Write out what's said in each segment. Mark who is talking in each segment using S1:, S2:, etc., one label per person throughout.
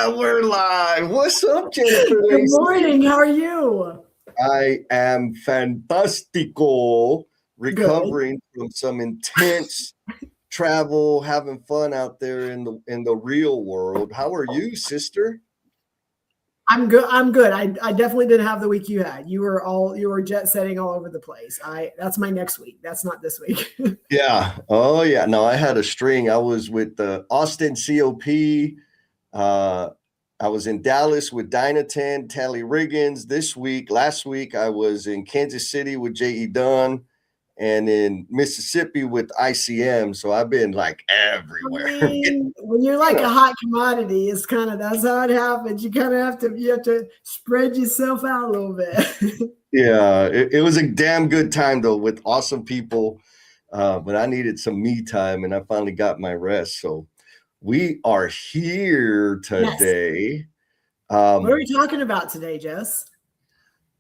S1: We're live. What's up, Jennifer?
S2: Good morning. How are you?
S1: I am fantastico, recovering from some intense travel, having fun out there in the real world. How are you, sister?
S2: I'm good. I'm good. I definitely didn't have the week you had. You were jet setting all over the place. That's my next week. That's not this week.
S1: Yeah. Oh, yeah. No, I had a string. I was with the Austin COP. I was in Dallas with Dynaten, Tally Riggins last week, I was in Kansas City with J.E. Dunn and in Mississippi with ICM. So I've been like everywhere.
S2: I mean, when you're like a hot commodity, that's how it happens. You have to spread yourself out a little bit.
S1: Yeah, it was a damn good time though with awesome people. But I needed some me time and I finally got my rest. So we are here today.
S2: Yes. What are we talking about today, Jess?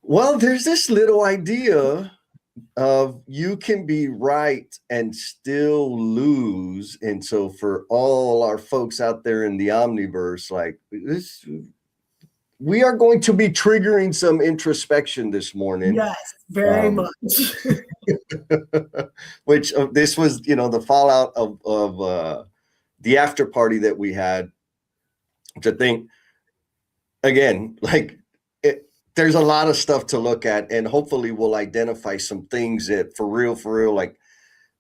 S1: Well, there's this little idea of you can be right and still lose. And so for all our folks out there in the Omniverse, like this, we are going to be triggering some introspection this morning.
S2: Yes, very much.
S1: Which this was, the fallout of the after party that we had, which I think, again, like there's a lot of stuff to look at, and hopefully we'll identify some things that for real, like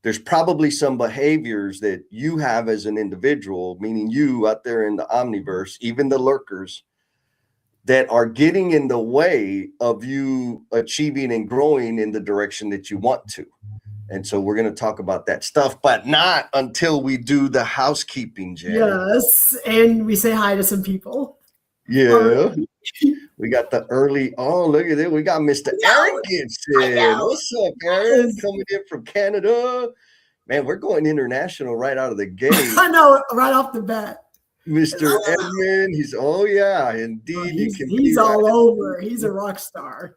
S1: there's probably some behaviors that you have as an individual, meaning you out there in the Omniverse, even the lurkers, that are getting in the way of you achieving and growing in the direction that you want to. And so we're going to talk about that stuff, but not until we do the housekeeping, Jen.
S2: Yes, and we say hi to some people.
S1: Yeah. We got the early, look at it. We got Mr. Eric Gibson. What's up, Eric? Coming in from Canada. Man, we're going international right out of the gate.
S2: I know, right off the bat.
S1: Mr. Edmund, indeed.
S2: He's all over. He's a rock star.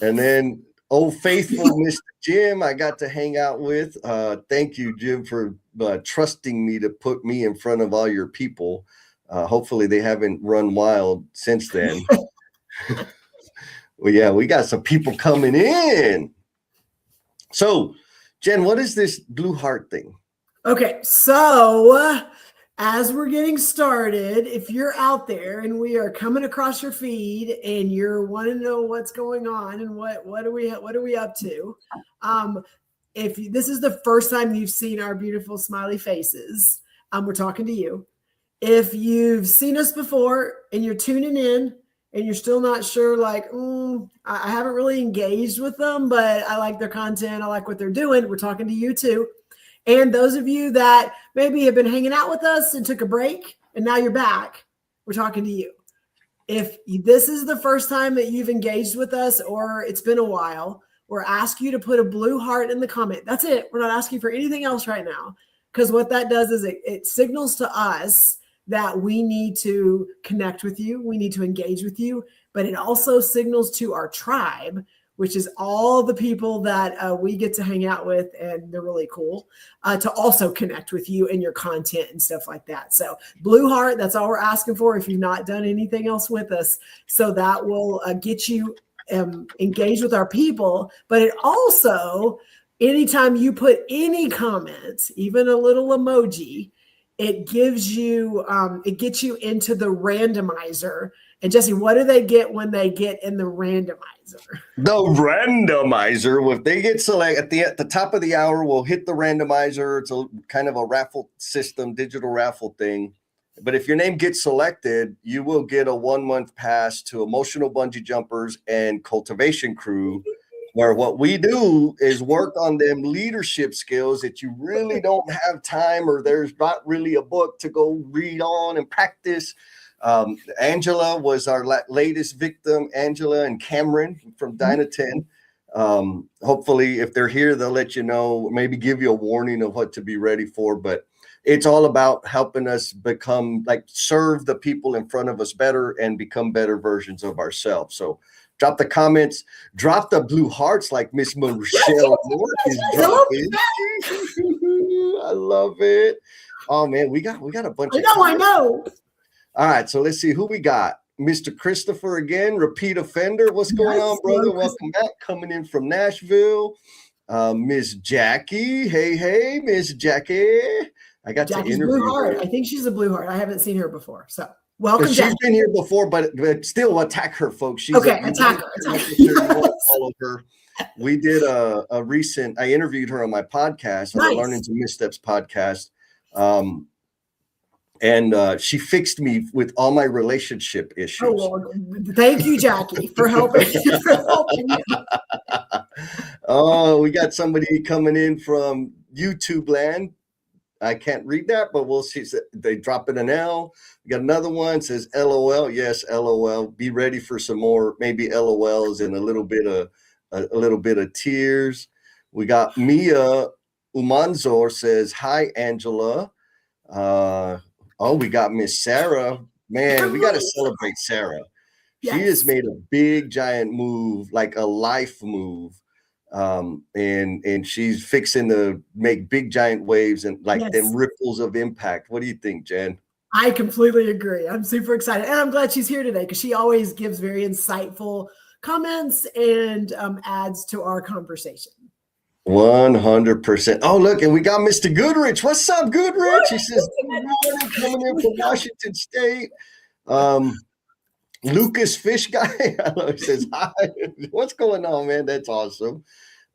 S1: And then old faithful Mr. Jim, I got to hang out with. Thank you, Jim, for trusting me to put me in front of all your people. Hopefully they haven't run wild since then. Well, yeah, we got some people coming in. So, Jen, what is this Blue Heart thing?
S2: Okay, so as we're getting started, if you're out there and we are coming across your feed and you're wanting to know what's going on and what are we up to, if this is the first time you've seen our beautiful smiley faces, we're talking to you. If you've seen us before and you're tuning in and you're still not sure, like, I haven't really engaged with them, but I like their content, I like what they're doing, we're talking to you too. And those of you that maybe have been hanging out with us and took a break and now you're back, we're talking to you. If this is the first time that you've engaged with us or it's been a while, we're asking you to put a blue heart in the comment. That's it. We're not asking for anything else right now, because what that does is it signals to us that we need to connect with you. We need to engage with you, but it also signals to our tribe, which is all the people that we get to hang out with, and they're really cool, to also connect with you and your content and stuff like that. So blue heart, that's all we're asking for if you've not done anything else with us. So that will get you engaged with our people. But it also, anytime you put any comments, even a little emoji, it gives you, it gets you into the randomizer. And Jesse, what do they get when they get in the randomizer?
S1: The randomizer, if they get selected at the top of the hour, we'll hit the randomizer. It's a kind of a raffle system, digital raffle thing. But if your name gets selected, you will get a 1-month pass to Emotional Bungee Jumpers and Cultivation Crew, where what we do is work on them leadership skills that you really don't have time, or there's not really a book to go read on and practice. Angela was our latest victim, Angela and Cameron from Dynaten. Hopefully, if they're here, they'll let you know, maybe give you a warning of what to be ready for. But it's all about helping us serve the people in front of us better and become better versions of ourselves. So drop the comments, drop the blue hearts like Miss Michelle is dropping. I love it. Oh man, we got a bunch.
S2: I know.
S1: All right, so let's see who we got. Mr. Christopher again, repeat offender. What's going on, brother? Welcome back. Coming in from Nashville. Miss Jackie. Hey, Miss Jackie. I got
S2: Jackie's
S1: to interview
S2: Blue Heart.
S1: her.
S2: I think she's a Blue Heart. I haven't seen her before. So welcome,
S1: She's
S2: Jackie.
S1: been here before, but still attack her, folks. She's
S2: okay. Attack her.
S1: Follow her. We did a recent, I interviewed her on my podcast, on the Learning to Missteps podcast. And she fixed me with all my relationship issues.
S2: Oh, well, thank you, Jackie, for helping.
S1: Oh, we got somebody coming in from YouTube land. I can't read that, but we'll see. They drop in an L. We got another one says LOL. Yes, LOL. Be ready for some more, maybe LOLs and a little bit of tears. We got Mia Umanzor says, hi, Angela. Oh, we got Miss Sarah. Man, we got to celebrate Sarah. Yes. She has made a big, giant move, like a life move. And she's fixing to make big, giant waves and like them ripples of impact. What do you think, Jen?
S2: I completely agree. I'm super excited. And I'm glad she's here today because she always gives very insightful comments and adds to our conversation.
S1: 100%. Oh, look, and we got Mr. Goodrich. What's up, Goodrich? He says, good morning, coming in from Washington State. Lucas Fish Guy, he says, hi. What's going on, man? That's awesome.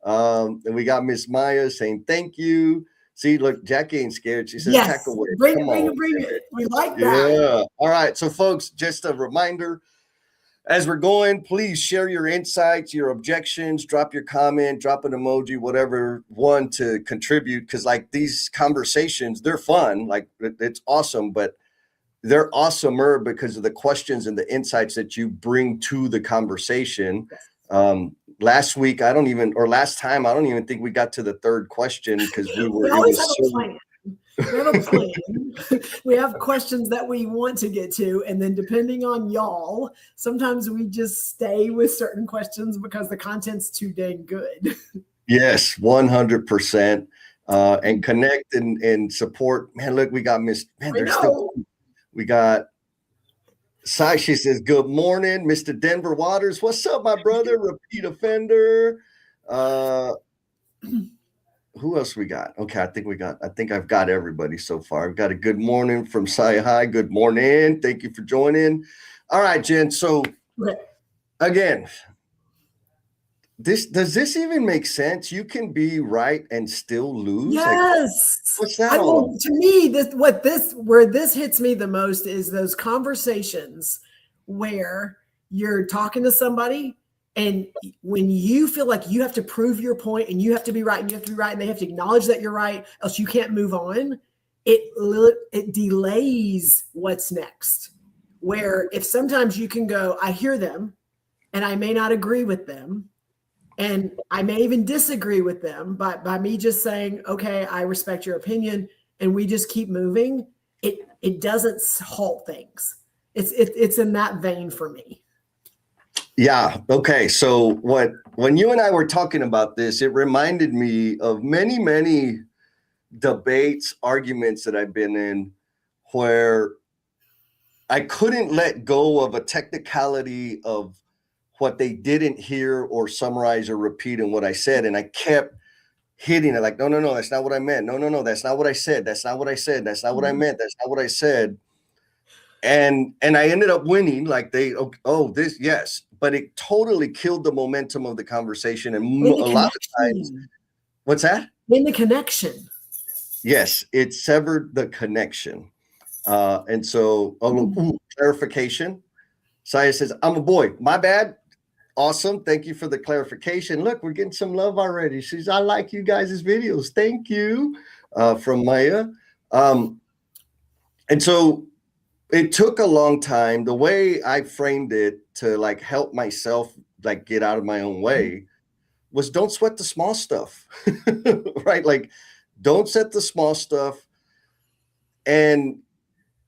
S1: And we got Miss Maya saying, thank you. See, look, Jackie ain't scared. She says, attack away.
S2: Bring it. We like that.
S1: Yeah. All right. So, folks, just a reminder, as we're going, please share your insights, your objections, drop your comment, drop an emoji, whatever one to contribute. Because like these conversations, they're fun. Like it's awesome, but they're awesomer because of the questions and the insights that you bring to the conversation. Last time, I don't even think we got to the third question because we always have a plan.
S2: We have a plan. We have questions that we want to get to, and then depending on y'all, sometimes we just stay with certain questions because the content's too dang good.
S1: Yes, 100%. And connect and support. Man, look, we got we got Sai. She says, good morning, Mr. Denver Waters. What's up, my brother? Repeat offender. Who else we got? Okay, I think I've got everybody so far. I've got a good morning from Sai. Hi, good morning. Thank you for joining. All right, Jen. So again, does this even make sense? You can be right and still lose.
S2: Yes.
S1: Like, what's that all about?
S2: To me, where this hits me the most is those conversations where you're talking to somebody. And when you feel like you have to prove your point and you have to be right and they have to acknowledge that you're right, else you can't move on, it delays what's next. Where if sometimes you can go, I hear them and I may not agree with them and I may even disagree with them, but by me just saying, okay, I respect your opinion and we just keep moving, it doesn't halt things. It's in that vein for me.
S1: Yeah. Okay. So when you and I were talking about this, it reminded me of many, many debates, arguments that I've been in where I couldn't let go of a technicality of what they didn't hear or summarize or repeat in what I said. And I kept hitting it like, no, that's not what I meant. No, that's not what I said. That's not what I said. That's not what I meant. That's not what I said. And I ended up winning like this, yes. But it totally killed the momentum of the conversation. And a lot of times, what's that?
S2: In the connection.
S1: Yes, it severed the connection. And so, clarification. Saya says, I'm a boy. My bad. Awesome. Thank you for the clarification. Look, we're getting some love already. She says, I like you guys' videos. Thank you. From Maya. And so it took a long time. The way I framed it to like help myself like get out of my own way was don't sweat the small stuff, right? Like don't set the small stuff. And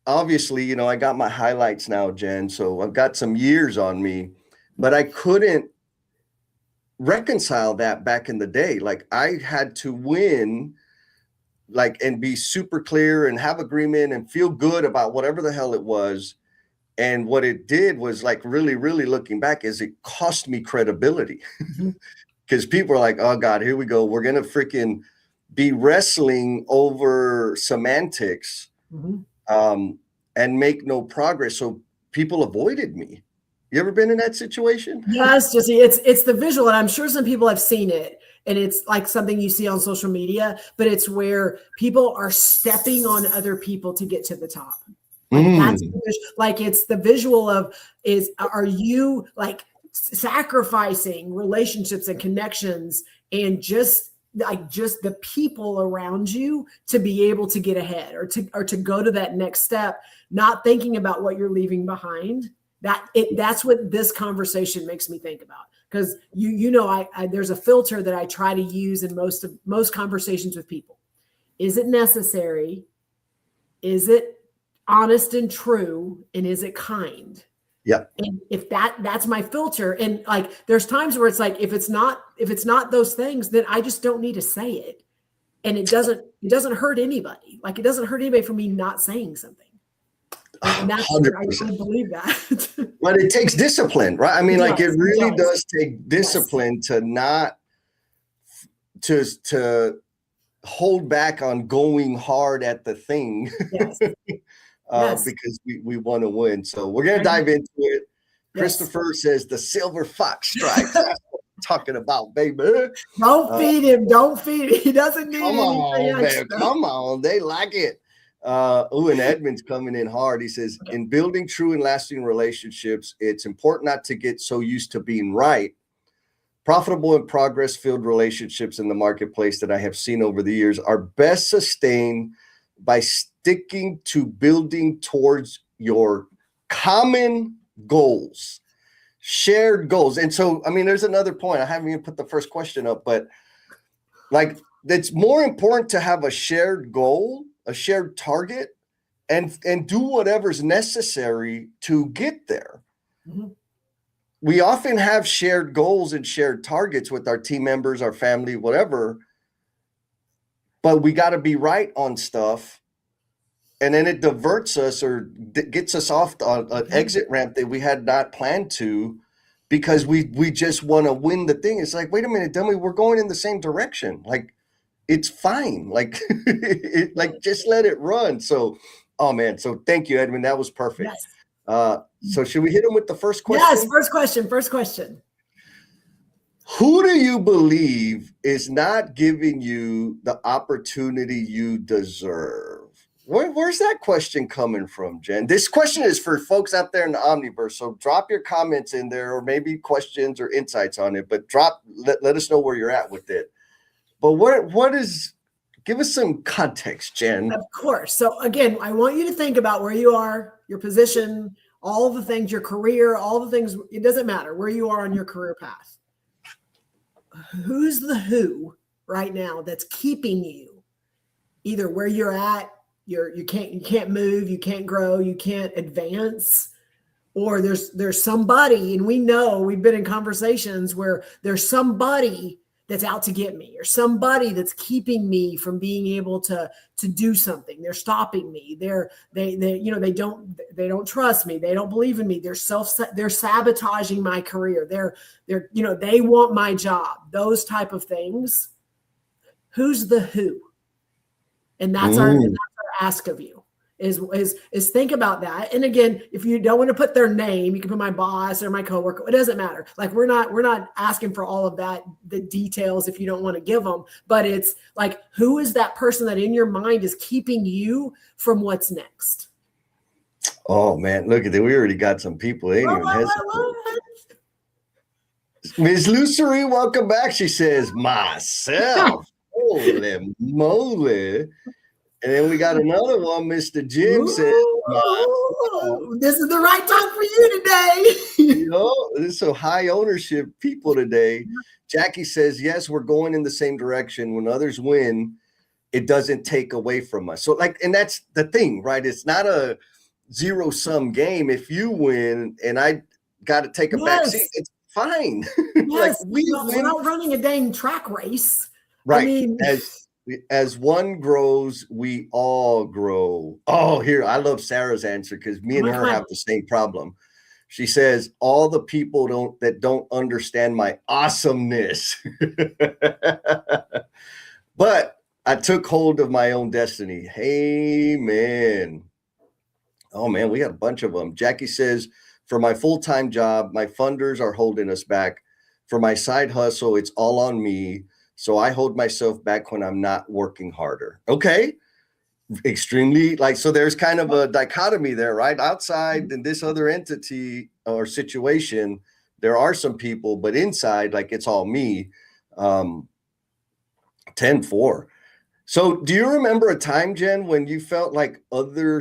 S1: obviously, I got my highlights now, Jen, so I've got some years on me, but I couldn't reconcile that back in the day. Like I had to win like, and be super clear and have agreement and feel good about whatever the hell it was. And what it did was, like, really, really looking back, is it cost me credibility. Because people are like, oh God, here we go. We're going to freaking be wrestling over semantics and make no progress. So people avoided me. You ever been in that situation?
S2: Yes, Jesse, it's the visual, and I'm sure some people have seen it, and it's like something you see on social media, but it's where people are stepping on other people to get to the top. Like that's like, it's the visual of, are you like sacrificing relationships and connections and just the people around you to be able to get ahead or to go to that next step, not thinking about what you're leaving behind. That's what this conversation makes me think about. Because I there's a filter that I try to use in most conversations with people. Is it necessary? Is it honest and true? And is it kind?
S1: Yeah.
S2: And if that's my filter, and like there's times where it's like, if it's not those things, then I just don't need to say it. And it doesn't hurt anybody. Like, it doesn't hurt anybody for me not saying something. And that's, 100%. I believe that.
S1: But it takes discipline, right? I mean, like, it really does take discipline to not to hold back on going hard at the thing. Because we want to win. So we're going to dive into it. Christopher says the silver fox stripes. That's what I'm talking about, baby.
S2: Don't feed him. Don't feed him. He doesn't need anything extra.
S1: Man, come on. They like it. And Edmund's coming in hard. He says, in building true and lasting relationships, it's important not to get so used to being right. Profitable and progress-filled relationships in the marketplace that I have seen over the years are best sustained by sticking to building towards your common goals, shared goals. And so, I mean, there's another point. I haven't even put the first question up, but like, it's more important to have a shared goal, a shared target, and do whatever's necessary to get there. We often have shared goals and shared targets with our team members, our family, whatever, but we got to be right on stuff. And then it diverts us or gets us off on an exit ramp that we had not planned to, because we just want to win the thing. It's like, wait a minute, dummy, we're going in the same direction. Like, it's fine. Like, just let it run. So, oh man. So thank you, Edmund. That was perfect. Yes. So should we hit him with the first question?
S2: Yes. First question.
S1: Who do you believe is not giving you the opportunity you deserve? Where's that question coming from, Jen? This question is for folks out there in the Omniverse. So drop your comments in there, or maybe questions or insights on it, but let us know where you're at with it. But give us some context, Jen.
S2: Of course. So again, I want you to think about where you are, your position, all of the things, your career, all the things. It doesn't matter where you are on your career path. Who's the who right now that's keeping you either where you're at? You can't move, you can't grow, you can't advance, or there's somebody, and we know, we've been in conversations where there's somebody that's out to get me, or somebody that's keeping me from being able to do something. They're stopping me. They don't trust me. They don't believe in me. They're sabotaging my career. They want my job. Those type of things. Who's the who? And that's our ask of you is think about that. And again, if you don't want to put their name, you can put my boss or my coworker. It doesn't matter. Like, we're not asking for all of that, the details, if you don't want to give them, but it's like, who is that person that in your mind is keeping you from what's next?
S1: Oh man, look at that. We already got some people. They ain't even hesitate. Ms. Lucery, welcome back. She says, myself. Holy moly. And then we got another one, Mr. Jim says,
S2: this is the right time for you today.
S1: This is so high ownership people today. Jackie says, yes, we're going in the same direction. When others win, it doesn't take away from us. So and that's the thing, right? It's not a zero-sum game. If you win and I got to take a back seat, it's fine.
S2: Yes, we're not running a dang track race.
S1: Right.
S2: I mean,
S1: as one grows, we all grow. Oh, here, I love Sarah's answer because me and her have the same problem. She says, all the people that don't understand my awesomeness. But I took hold of my own destiny. Amen. Oh man, we got a bunch of them. Jackie says, for my full-time job, my funders are holding us back. For my side hustle, it's all on me. So I hold myself back when I'm not working harder. Okay. Extremely so there's kind of a dichotomy there, right? Outside in this other entity or situation, there are some people, but inside, like it's all me. 10-4. So do you remember a time, Jen, when you felt like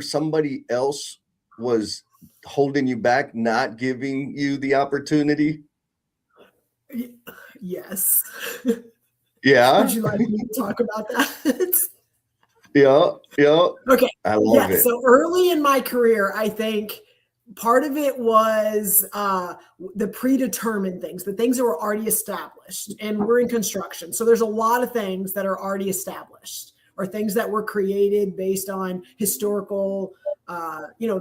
S1: somebody else was holding you back, not giving you the opportunity?
S2: Yes.
S1: Yeah.
S2: Would you like me to talk about that?
S1: Yeah.
S2: Okay.
S1: I love it.
S2: So early in my career, I think part of it was the predetermined things, the things that were already established, and we're in construction. So there's a lot of things that are already established or things that were created based on historical,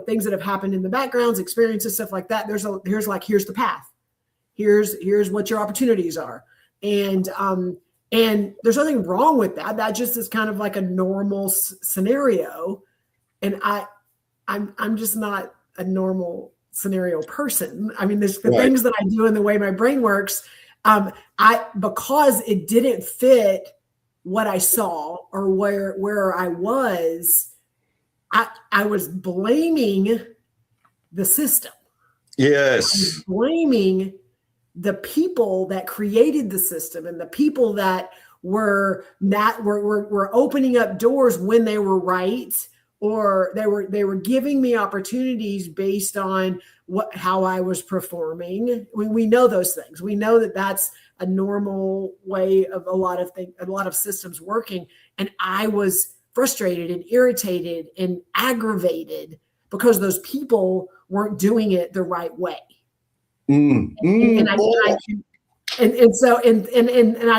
S2: things that have happened in the backgrounds, experiences, stuff like that. Here's the path. Here's what your opportunities are. And there's nothing wrong with that. That just is kind of like a normal scenario. And I'm just not a normal scenario person. I mean, there's the things that I do and the way my brain works. Because it didn't fit what I saw or where I was, I was blaming the system.
S1: Yes.
S2: I was blaming the people that created the system and the people that were opening up doors when they were right, or they were giving me opportunities based on how I was performing. We know those things. We know that that's a normal way of a lot of systems working. And I was frustrated and irritated and aggravated because those people weren't doing it the right way. And I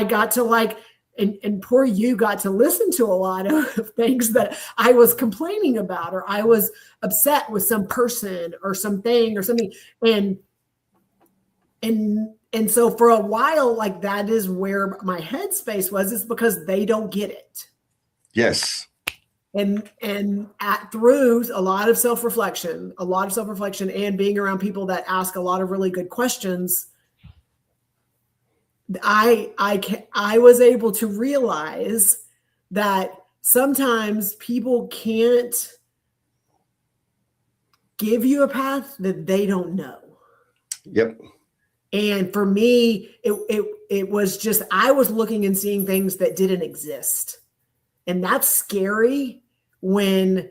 S2: got to and poor you got to listen to a lot of things that I was complaining about, or I was upset with some person or something or something. And so for a while, that is where my headspace was, is because they don't get it.
S1: Yes.
S2: And through a lot of self-reflection and being around people that ask a lot of really good questions, I was able to realize that sometimes people can't give you a path that they don't know.
S1: Yep.
S2: And for me, it was just, I was looking and seeing things that didn't exist. And that's scary when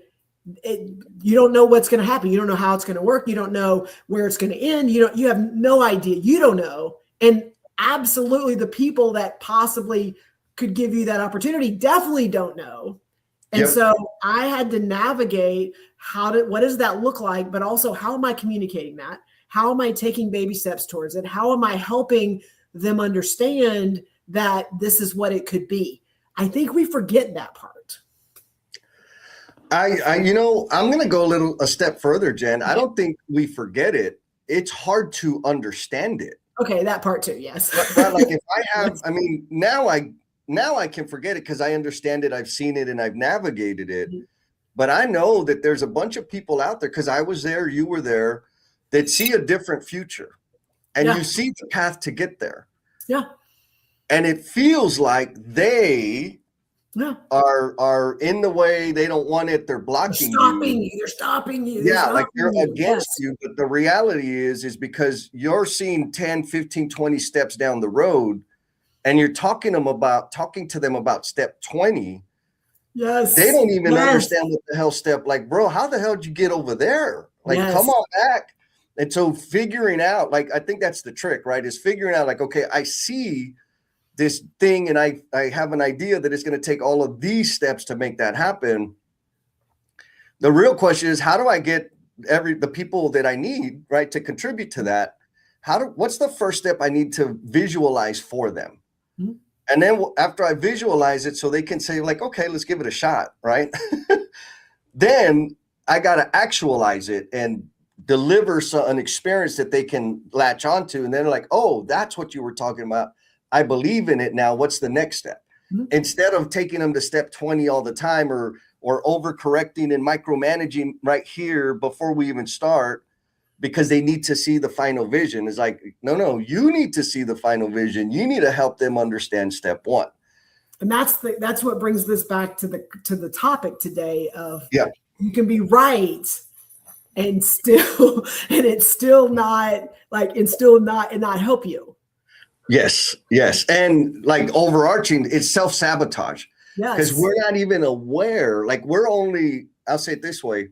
S2: you don't know what's going to happen. You don't know how it's going to work. You don't know where it's going to end. You have no idea. You don't know. And absolutely, the people that possibly could give you that opportunity definitely don't know. And so I had to navigate what does that look like, but also how am I communicating that? How am I taking baby steps towards it? How am I helping them understand that this is what it could be? I think we forget that part.
S1: I'm going to go a step further, Jen. I don't think we forget it. It's hard to understand it.
S2: Okay, that part too, yes.
S1: But if I have, now I can forget it because I understand it, I've seen it, and I've navigated it. Mm-hmm. But I know that there's a bunch of people out there, because I was there, you were there, that see a different future, and you see the path to get there.
S2: Yeah.
S1: And it feels like they are in the way. They don't want it. They're blocking you.
S2: They're stopping you.
S1: Yeah, they're against you. But the reality is because you're seeing 10, 15, 20 steps down the road, and you're talking to them about step 20.
S2: Yes.
S1: They don't even understand what the hell step, bro, how the hell did you get over there? Come on back. And so figuring out, I think that's the trick, right? Is figuring out okay, I see this thing and I have an idea that it's going to take all of these steps to make that happen. The real question is, how do I get the people that I need, right, to contribute to that? What's the first step I need to visualize for them? Mm-hmm. And then after I visualize it, so they can say like, okay, let's give it a shot, right? Then I got to actualize it and deliver an experience that they can latch onto. And then they're like, oh, that's what you were talking about. I believe in it now. What's the next step? Mm-hmm. Instead of taking them to step 20 all the time or overcorrecting and micromanaging right here before we even start, because they need to see the final vision. It's like, no, you need to see the final vision. You need to help them understand step one.
S2: And that's what brings this back to the topic today of
S1: you
S2: can be right and it's still not help you.
S1: Yes. And like overarching, it's self-sabotage.
S2: Yes.
S1: Because we're not even aware. Like I'll say it this way.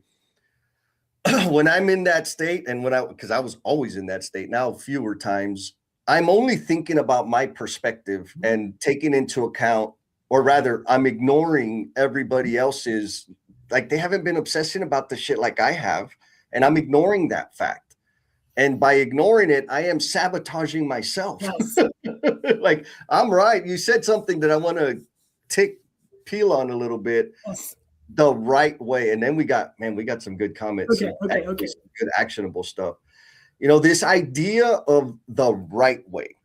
S1: When I'm in that state, and because I was always in that state, now fewer times, I'm only thinking about my perspective and taking into account, or rather, I'm ignoring everybody else's. Like, they haven't been obsessing about the shit like I have, and I'm ignoring that fact. And by ignoring it, I am sabotaging myself.
S2: Yes.
S1: Like, I'm right. You said something that I want to peel on a little bit.
S2: Yes.
S1: The right way. And then we got some good comments.
S2: Okay.
S1: Good actionable stuff. This idea of the right way.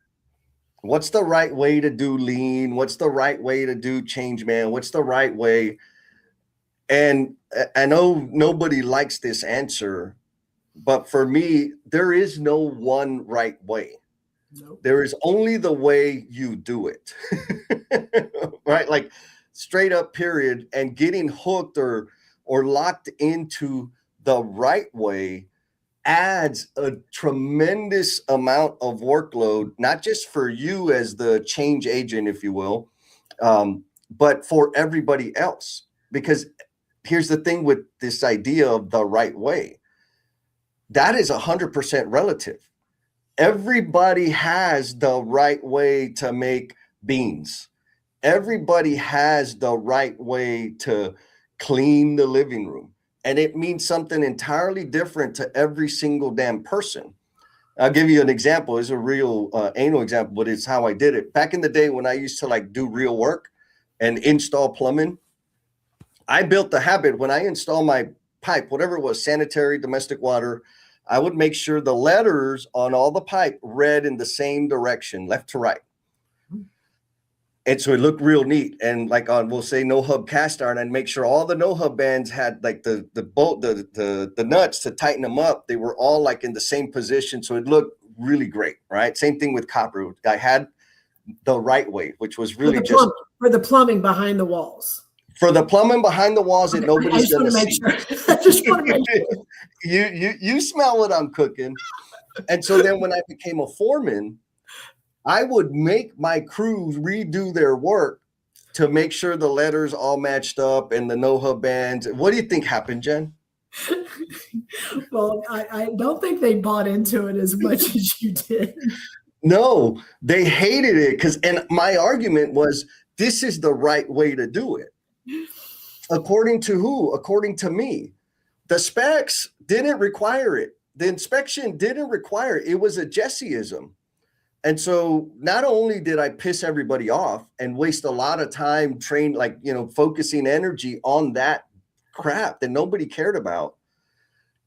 S1: What's the right way to do lean? What's the right way to do change, man? What's the right way? And I know nobody likes this answer, but for me, there is no one right way.
S2: Nope.
S1: There is only the way you do it. Right? Like, straight up, period. And getting hooked or locked into the right way adds a tremendous amount of workload, not just for you as the change agent, if you will, but for everybody else. Because here's the thing with this idea of the right way. That is 100% relative. Everybody has the right way to make beans. Everybody has the right way to clean the living room. And it means something entirely different to every single damn person. I'll give you an example. It's a real anal example, but it's how I did it. Back in the day when I used to do real work and install plumbing, I built the habit when I install my pipe, whatever it was, sanitary, domestic water, I would make sure the letters on all the pipe read in the same direction, left to right. And so it looked real neat. And like on, we'll say no hub cast iron, and make sure all the no hub bands had like the bolt, the nuts to tighten them up. They were all like in the same position. So it looked really great, right? Same thing with copper. I had the right way, which was really
S2: for the plumbing behind the walls.
S1: For the plumbing behind the walls that nobody's going to see.
S2: I just want to make
S1: sure. You smell what I'm cooking. And so then when I became a foreman, I would make my crews redo their work to make sure the letters all matched up and the no hub bands. What do you think happened, Jen?
S2: Well, I don't think they bought into it as much as you did.
S1: No, they hated it and my argument was, this is the right way to do it. According to who? According to me. The specs didn't require it. The inspection didn't require it. It was a Jesseism. And so not only did I piss everybody off and waste a lot of time focusing energy on that crap that nobody cared about,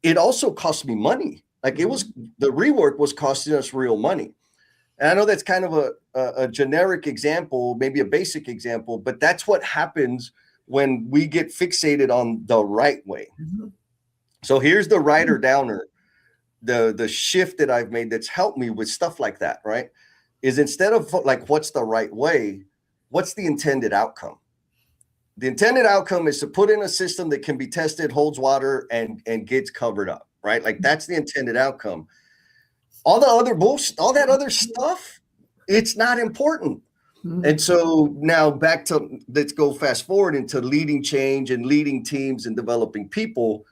S1: it also cost me money. Like the rework was costing us real money. And I know that's kind of a generic example, maybe a basic example, but that's what happens when we get fixated on the right way. Mm-hmm. So here's the writer downer. The shift that I've made that's helped me with stuff like that, right? Is instead of like, what's the right way? What's the intended outcome? The intended outcome is to put in a system that can be tested, holds water, and gets covered up, right? Like, that's the intended outcome. All the other bullshit, all that other stuff, it's not important. Mm-hmm. And so now let's go fast forward into leading change and leading teams and developing people.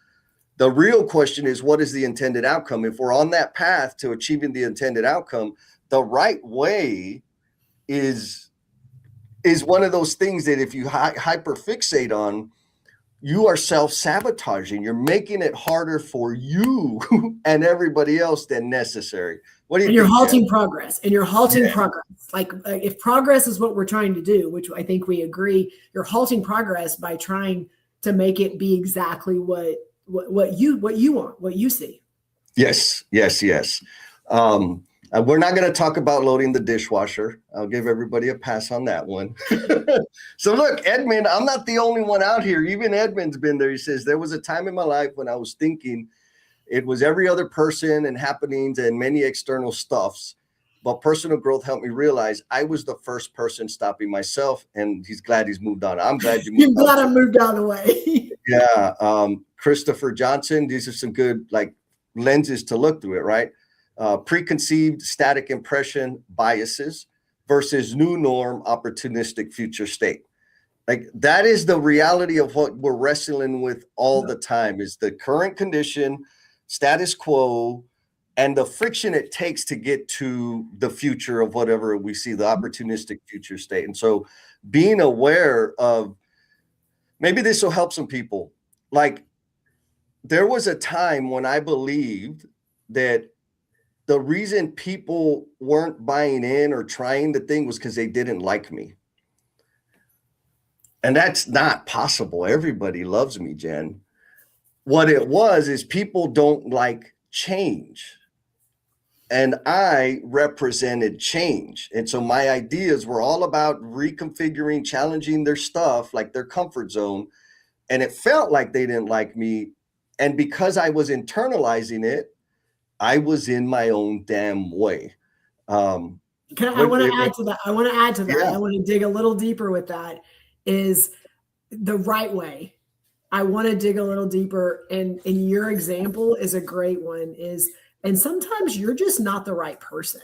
S1: The real question is, what is the intended outcome? If we're on that path to achieving the intended outcome, the right way is one of those things that if you hyperfixate on, you are self-sabotaging. You're making it harder for you and everybody else than necessary. What do you
S2: And you're
S1: think,
S2: halting
S1: Jen?
S2: progress. And you're halting
S1: Yeah.
S2: progress. Like if progress is what we're trying to do, which I think we agree, you're halting progress by trying to make it be exactly what you want, what you see.
S1: Yes, yes, yes. We're not going to talk about loading the dishwasher. I'll give everybody a pass on that one. So look, Edmund, I'm not the only one out here. Even Edmund's been there. He says, there was a time in my life when I was thinking it was every other person and happenings and many external stuffs. But personal growth helped me realize I was the first person stopping myself. And he's glad he's moved on. I'm glad you moved
S2: You've got
S1: on.
S2: to move out of the way.
S1: Yeah. Christopher Johnson, these are some good like lenses to look through it, right? Preconceived static impression biases versus new norm opportunistic future state. Like that is the reality of what we're wrestling with all the time is the current condition, status quo, and the friction it takes to get to the future of whatever we see, the opportunistic future state. And so being aware of maybe this will help some people. Like there was a time when I believed that the reason people weren't buying in or trying the thing was because they didn't like me. And that's not possible. Everybody loves me, Jen. What it was is people don't like change. And I represented change. And so my ideas were all about reconfiguring, challenging their stuff, like their comfort zone. And it felt like they didn't like me. And because I was internalizing it, I was in my own damn way.
S2: I want to add to that. I want to add to that.
S1: Yeah.
S2: I want to dig a little deeper with that is the right way. I want to dig a little deeper. And your example is a great one and sometimes you're just not the right person.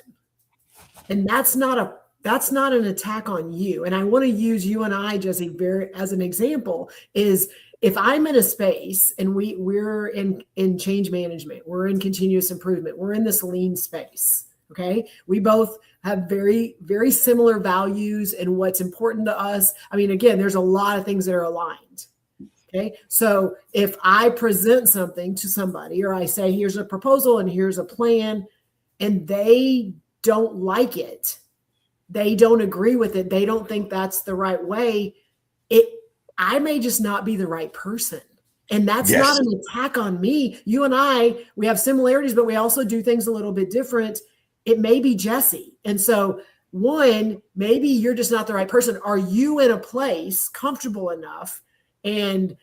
S2: And that's not an attack on you. And I want to use you and I, Jesse, as an example is if I'm in a space and we're in change management, we're in continuous improvement, we're in this lean space. Okay. We both have very, very similar values and what's important to us. I mean, again, there's a lot of things that are aligned. Okay. So if I present something to somebody or I say, here's a proposal and here's a plan, and they don't like it, they don't agree with it, they don't think that's the right way, I may just not be the right person. And that's
S1: Yes.
S2: not an attack on me. You and I, we have similarities, but we also do things a little bit different. It may be Jesse. And so one, maybe you're just not the right person. Are you in a place comfortable enough and,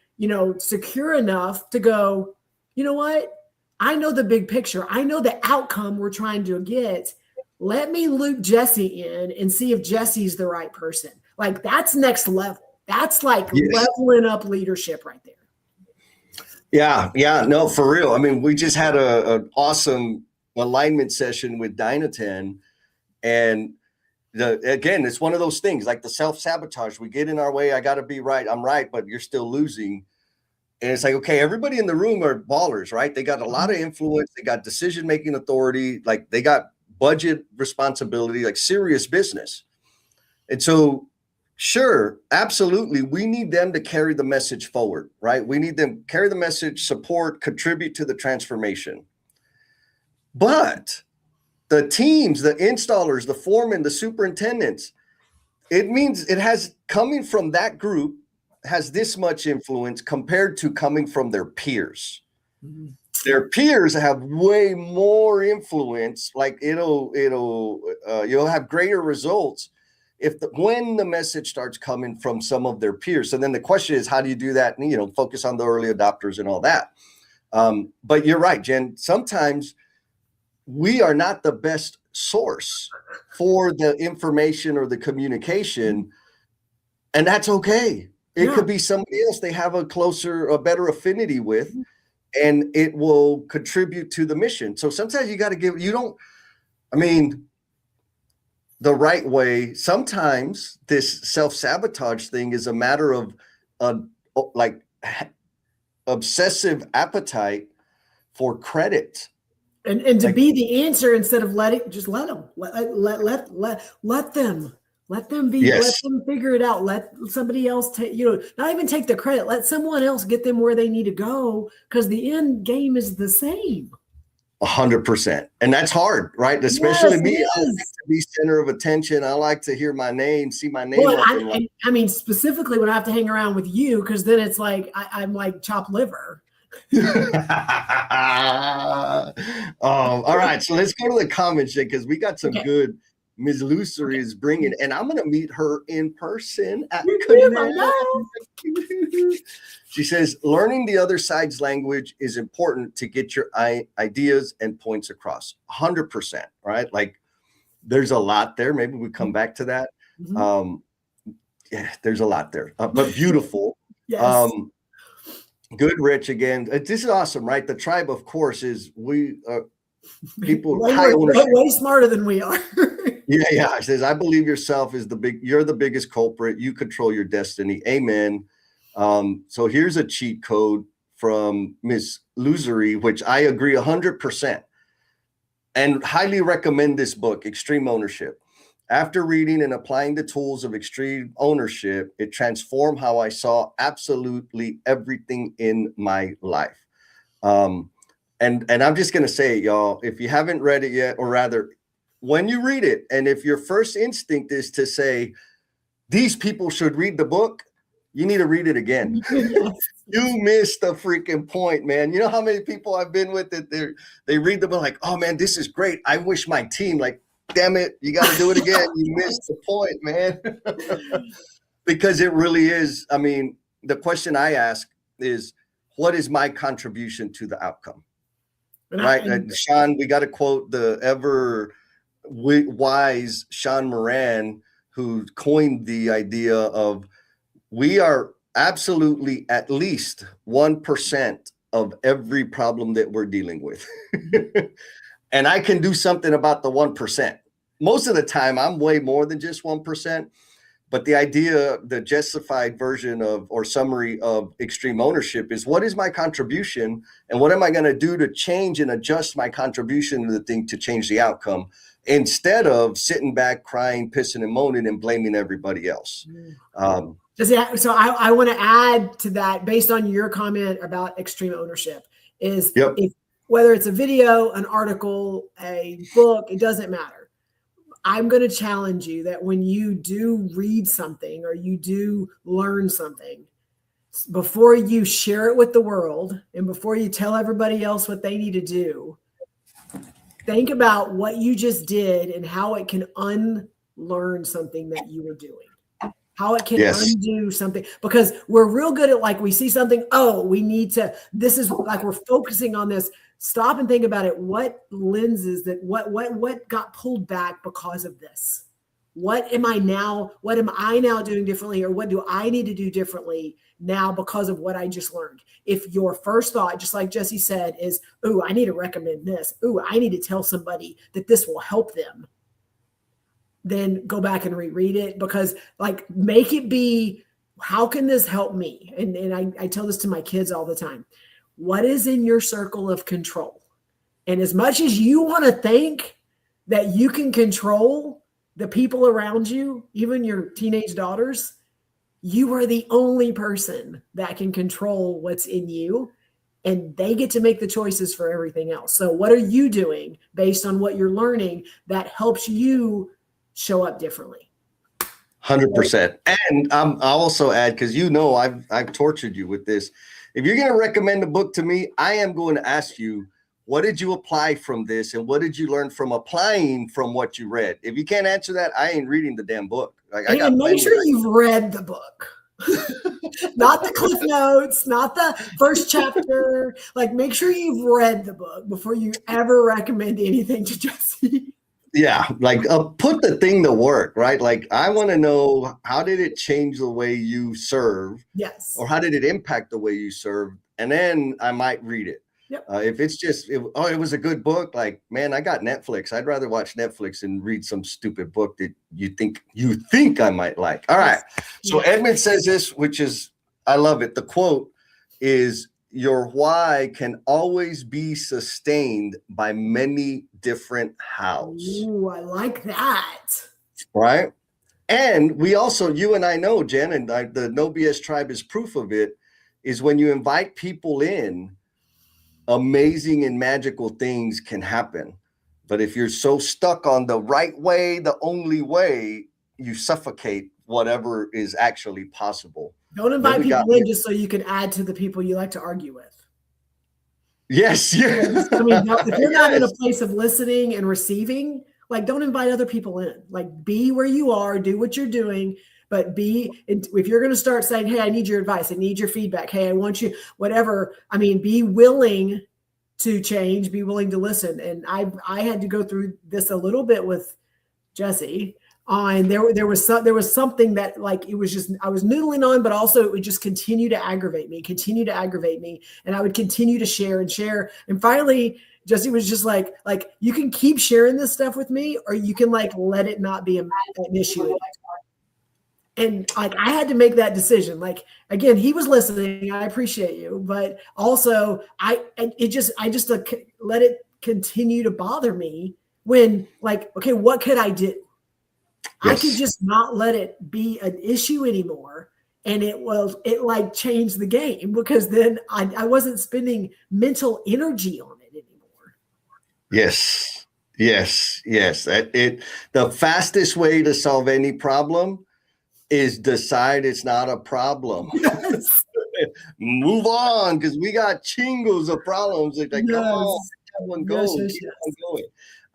S2: secure enough to go, you know what? I know the big picture. I know the outcome we're trying to get. Let me loop Jesse in and see if Jesse's the right person. Like that's next level. That's like leveling up leadership right there.
S1: Yeah, no, for real. I mean, we just had an awesome alignment session with Dynaten, and again, it's one of those things like the self-sabotage. We get in our way. I got to be right. I'm right, but you're still losing. And it's like, okay, everybody in the room are ballers, right? They got a lot of influence. They got decision-making authority. Like they got budget responsibility, like serious business. And so sure, absolutely. We need them to carry the message forward, right? We need them carry the message, support, contribute to the transformation. But the teams, the installers, the foremen, the superintendents, it means it has coming from that group has this much influence compared to coming from their peers. Mm-hmm. Their peers have way more influence. Like you'll have greater results when the message starts coming from some of their peers. So then the question is, how do you do that? And, focus on the early adopters and all that. But you're right, Jen, sometimes we are not the best source for the information or the communication, and that's okay. It could be somebody else they have a better affinity with, and it will contribute to the mission. So sometimes you got to the right way. Sometimes this self-sabotage thing is a matter of like obsessive appetite for credit.
S2: And to be the answer instead of let them be, let them figure it out. Let somebody else take, not even take the credit. Let someone else get them where they need to go because the end game is the same.
S1: 100%. And that's hard, right? Especially
S2: Yes,
S1: me.
S2: it
S1: I like
S2: is.
S1: to be center of attention. I like to hear my name, see my name
S2: Well,
S1: up in like.
S2: I mean, specifically when I have to hang around with you, because then it's like I'm like chopped liver.
S1: All right, so let's go to the comments because we got some
S2: Okay.
S1: good. Ms. Lucery is bringing, and I'm going to meet her in person at
S2: I
S1: Connect.
S2: know.
S1: She says, learning the other side's language is important to get your ideas and points across. 100%, right? Like there's a lot there. Maybe we come back to that.
S2: Mhm.
S1: Yeah, there's a lot there, but beautiful.
S2: Yes.
S1: Good, Rich, again. This is awesome, right? The tribe, of course, is people
S2: way,
S1: high ownership.
S2: way smarter than we are.
S1: Yeah. It says, I believe yourself is you're the biggest culprit. You control your destiny. Amen. So here's a cheat code from Miss Lucery, which I agree 100% and highly recommend this book, Extreme Ownership. After reading and applying the tools of extreme ownership, it transformed how I saw absolutely everything in my life. And I'm just going to say, y'all, if you haven't read it yet, or rather, when you read it, and if your first instinct is to say, these people should read the book, you need to read it again.
S2: Yes.
S1: You missed the freaking point, man. You know how many people I've been with that they read the book like, oh man, this is great. I wish my team, like, damn it, you got to do it again. You missed the point, man. Because it really is. I mean, the question I ask is, what is my contribution to the outcome? Right. Sean, we got to quote the ever wise Sean Moran, who coined the idea of we are absolutely at least 1% of every problem that we're dealing with. And I can do something about the 1%. Most of the time, I'm way more than just 1%. But the idea, the justified version of or summary of extreme ownership is, what is my contribution and what am I going to do to change and adjust my contribution to the thing to change the outcome, instead of sitting back, crying, pissing and moaning and blaming everybody else.
S2: So I want to add to that, based on your comment about extreme ownership, is if, whether it's a video, an article, a book, it doesn't matter. I'm going to challenge you that when you do read something or you do learn something, before you share it with the world and before you tell everybody else what they need to do, think about what you just did and how it can unlearn something that you were doing. How it can undo something, because we're real good at, like, we see something, oh, we need to, this is like, we're focusing on this. Stop and think about it. What lenses that, what got pulled back because of this? What am I now doing differently, or what do I need to do differently now because of what I just learned? If your first thought, just like Jesse said, is, ooh, I need to recommend this. Ooh, I need to tell somebody that this will help them. Then go back and reread it, because, like, make it be, how can this help me? And I tell this to my kids all the time. What is in your circle of control? And as much as you want to think that you can control the people around you, even your teenage daughters, you are the only person that can control what's in you, and they get to make the choices for everything else. So what are you doing based on what you're learning that helps you show up differently?
S1: 100%. And I'll also add, because I've tortured you with this. If you're going to recommend a book to me, I am going to ask you, what did you apply from this, and what did you learn from applying from what you read? If you can't answer that, I ain't reading the damn book.
S2: And make sure you've read the book. Not the cliff notes, not the first chapter. Like, make sure you've read the book before you ever recommend anything to Jesse.
S1: Yeah, like put the thing to work, right? Like, I want to know, how did it change the way you serve?
S2: Yes.
S1: Or how did it impact the way you serve? And then I might read it.
S2: Yep.
S1: If it's just, it was a good book, like, man, I got Netflix. I'd rather watch Netflix and read some stupid book that you think I might like. All right. So Edmund says this, which is, I love it. The quote is, your why can always be sustained by many different hows.
S2: Ooh, I like that.
S1: Right. And we also, you and I know, Jen, and the No BS Tribe is proof of it, is when you invite people in, amazing and magical things can happen. But if you're so stuck on the right way, the only way, you suffocate whatever is actually possible.
S2: Don't invite people in just so you can add to the people you like to argue with.
S1: Yes.
S2: Yes. I mean, if you're not in a place of listening and receiving, like, don't invite other people in. Like, be where you are, do what you're doing, but if you're going to start saying, hey, I need your advice, I need your feedback, hey, I want you, whatever. I mean, be willing to change, be willing to listen. And I had to go through this a little bit with Jesse. There was something that, like, it was just, I was noodling on, but also it would just continue to aggravate me. And I would continue to share. And finally, Jesse was just like, you can keep sharing this stuff with me, or you can, like, let it not be an issue. And, like, I had to make that decision. Like, again, he was listening. I appreciate you, but also I just let it continue to bother me when, like, okay, what could I do? Yes. I could just not let it be an issue anymore. And it like changed the game, because then I wasn't spending mental energy on it anymore.
S1: Yes. The fastest way to solve any problem is decide it's not a problem. Yes. Move on, because we got chingos of problems. Like, yes. Come on, keep on going. Keep on going.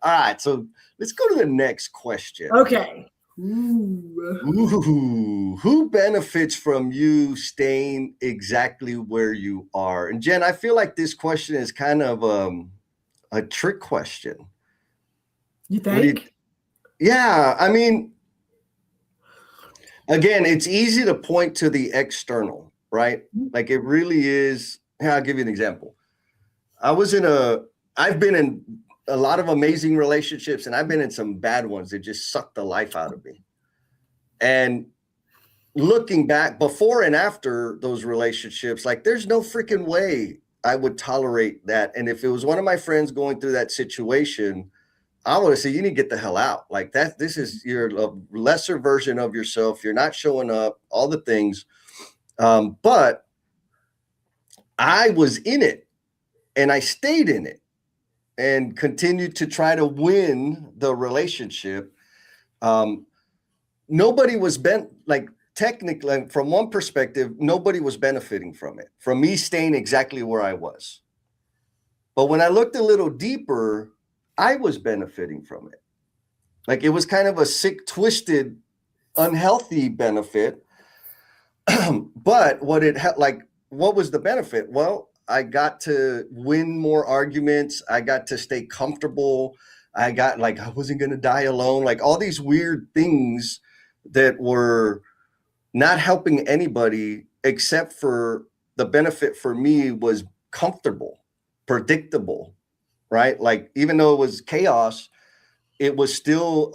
S1: All right, so let's go to the next question.
S2: Okay.
S1: Ooh. Who benefits from you staying exactly where you are? And Jen, I feel like this question is kind of a trick question.
S2: You think?
S1: Yeah, I mean, again, it's easy to point to the external, right? Like, it really is. I'll give you an example. I've been in a lot of amazing relationships, and I've been in some bad ones that just sucked the life out of me. And looking back before and after those relationships, like, there's no freaking way I would tolerate that. And if it was one of my friends going through that situation, I would say, you need to get the hell out. Like, you're a lesser version of yourself. You're not showing up, all the things. But I was in it, and I stayed in it, and continued to try to win the relationship. Nobody was technically, from one perspective, nobody was benefiting from it, from me staying exactly where I was. But when I looked a little deeper, I was benefiting from it. Like, it was kind of a sick, twisted, unhealthy benefit. But what was the benefit? Well, I got to win more arguments. I got to stay comfortable. I wasn't going to die alone. Like, all these weird things that were not helping anybody, except for the benefit for me was comfortable, predictable, right? Like, even though it was chaos, it was still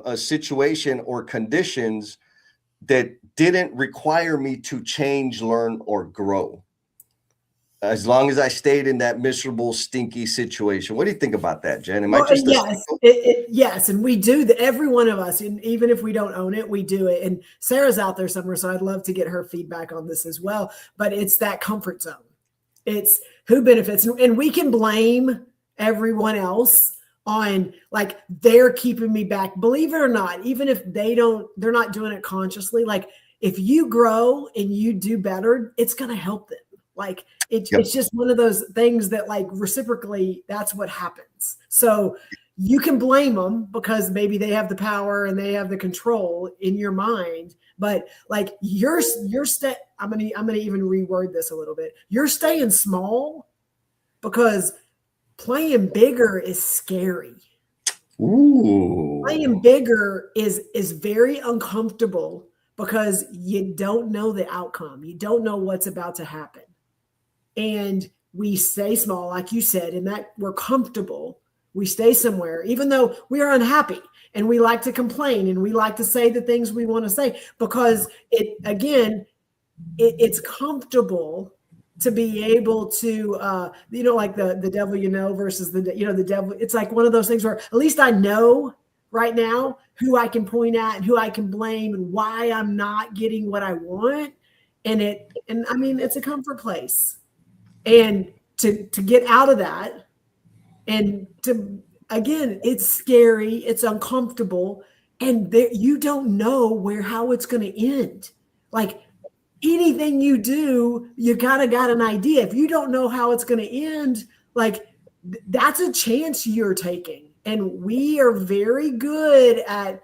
S1: a situation or conditions that didn't require me to change, learn, or grow. As long as I stayed in that miserable, stinky situation. What do you think about that, Jen?
S2: Yes, and we do that. Every one of us, and even if we don't own it, we do it. And Sarah's out there somewhere, so I'd love to get her feedback on this as well. But it's that comfort zone. It's who benefits, and we can blame everyone else on, like, they're keeping me back. Believe it or not, even if they're not doing it consciously. Like, if you grow and you do better, it's going to help them. Like, it's just one of those things that, like, reciprocally, that's what happens. So you can blame them because maybe they have the power and they have the control in your mind. But, like, I'm gonna even reword this a little bit. You're staying small because playing bigger is scary.
S1: Ooh.
S2: Playing bigger is very uncomfortable because you don't know the outcome. You don't know what's about to happen. And we stay small, like you said, and that we're comfortable. We stay somewhere, even though we are unhappy, and we like to complain, and we like to say the things we want to say, because it's comfortable to be able to, like the devil, versus the devil. It's like one of those things where at least I know right now who I can point at and who I can blame and why I'm not getting what I want. And I mean, it's a comfort place. And to get out of that, and to, again, it's scary, it's uncomfortable, and you don't know how it's going to end. Like anything you do, you got an idea. If you don't know how it's going to end, like that's a chance you're taking. And we are very good at,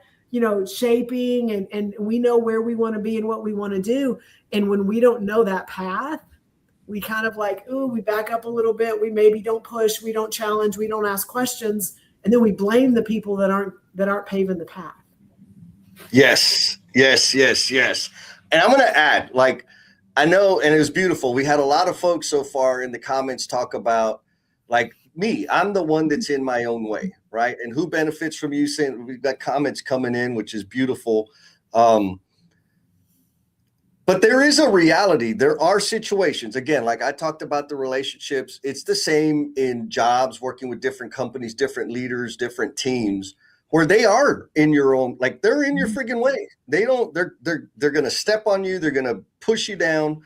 S2: shaping, and we know where we want to be and what we want to do. And when we don't know that path, we kind of like, we back up a little bit. We maybe don't push, we don't challenge, we don't ask questions. And then we blame the people that aren't paving the path.
S1: Yes. And I'm going to add, like, I know, and it was beautiful. We had a lot of folks so far in the comments talk about, like, me, I'm the one that's in my own way, right? And who benefits from you saying, we've got comments coming in, which is beautiful. But there is a reality. There are situations, again, like I talked about the relationships. It's the same in jobs, working with different companies, different leaders, different teams, where they are in your own, like they're in your friggin' way. They're going to step on you. They're going to push you down.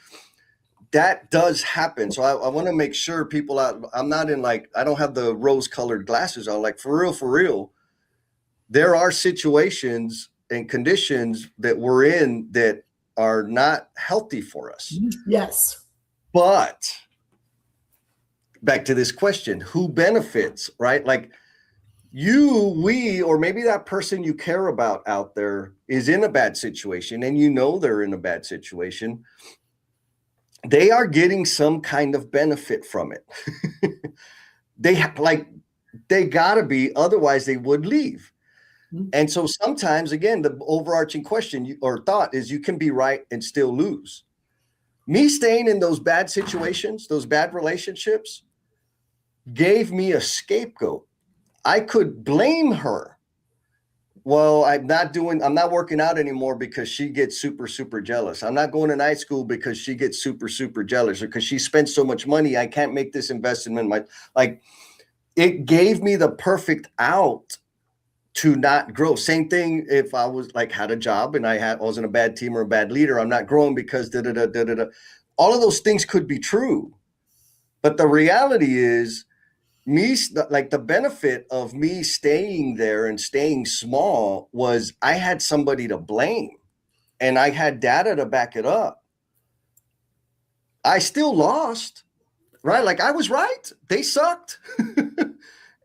S1: That does happen. So I want to make sure people out, I'm not in like, I don't have the rose colored glasses on, like for real. There are situations and conditions that we're in that are not healthy for us.
S2: Yes.
S1: But back to this question, who benefits, right? Like we, or maybe that person you care about out there is in a bad situation, and they're in a bad situation. They are getting some kind of benefit from it. They gotta be, otherwise they would leave. And so sometimes, again, the overarching question or thought is you can be right and still lose. Me staying in those bad situations, those bad relationships, gave me a scapegoat. I could blame her. Well, I'm not working out anymore because she gets super, super jealous. I'm not going to night school because she gets super, super jealous, or because she spends so much money, I can't make this investment. It gave me the perfect out to not grow. Same thing if I was like had a job and I was in a bad team or a bad leader, I'm not growing because all of those things could be true. But the reality is the benefit of me staying there and staying small was I had somebody to blame and I had data to back it up. I still lost, right? Like I was right. They sucked.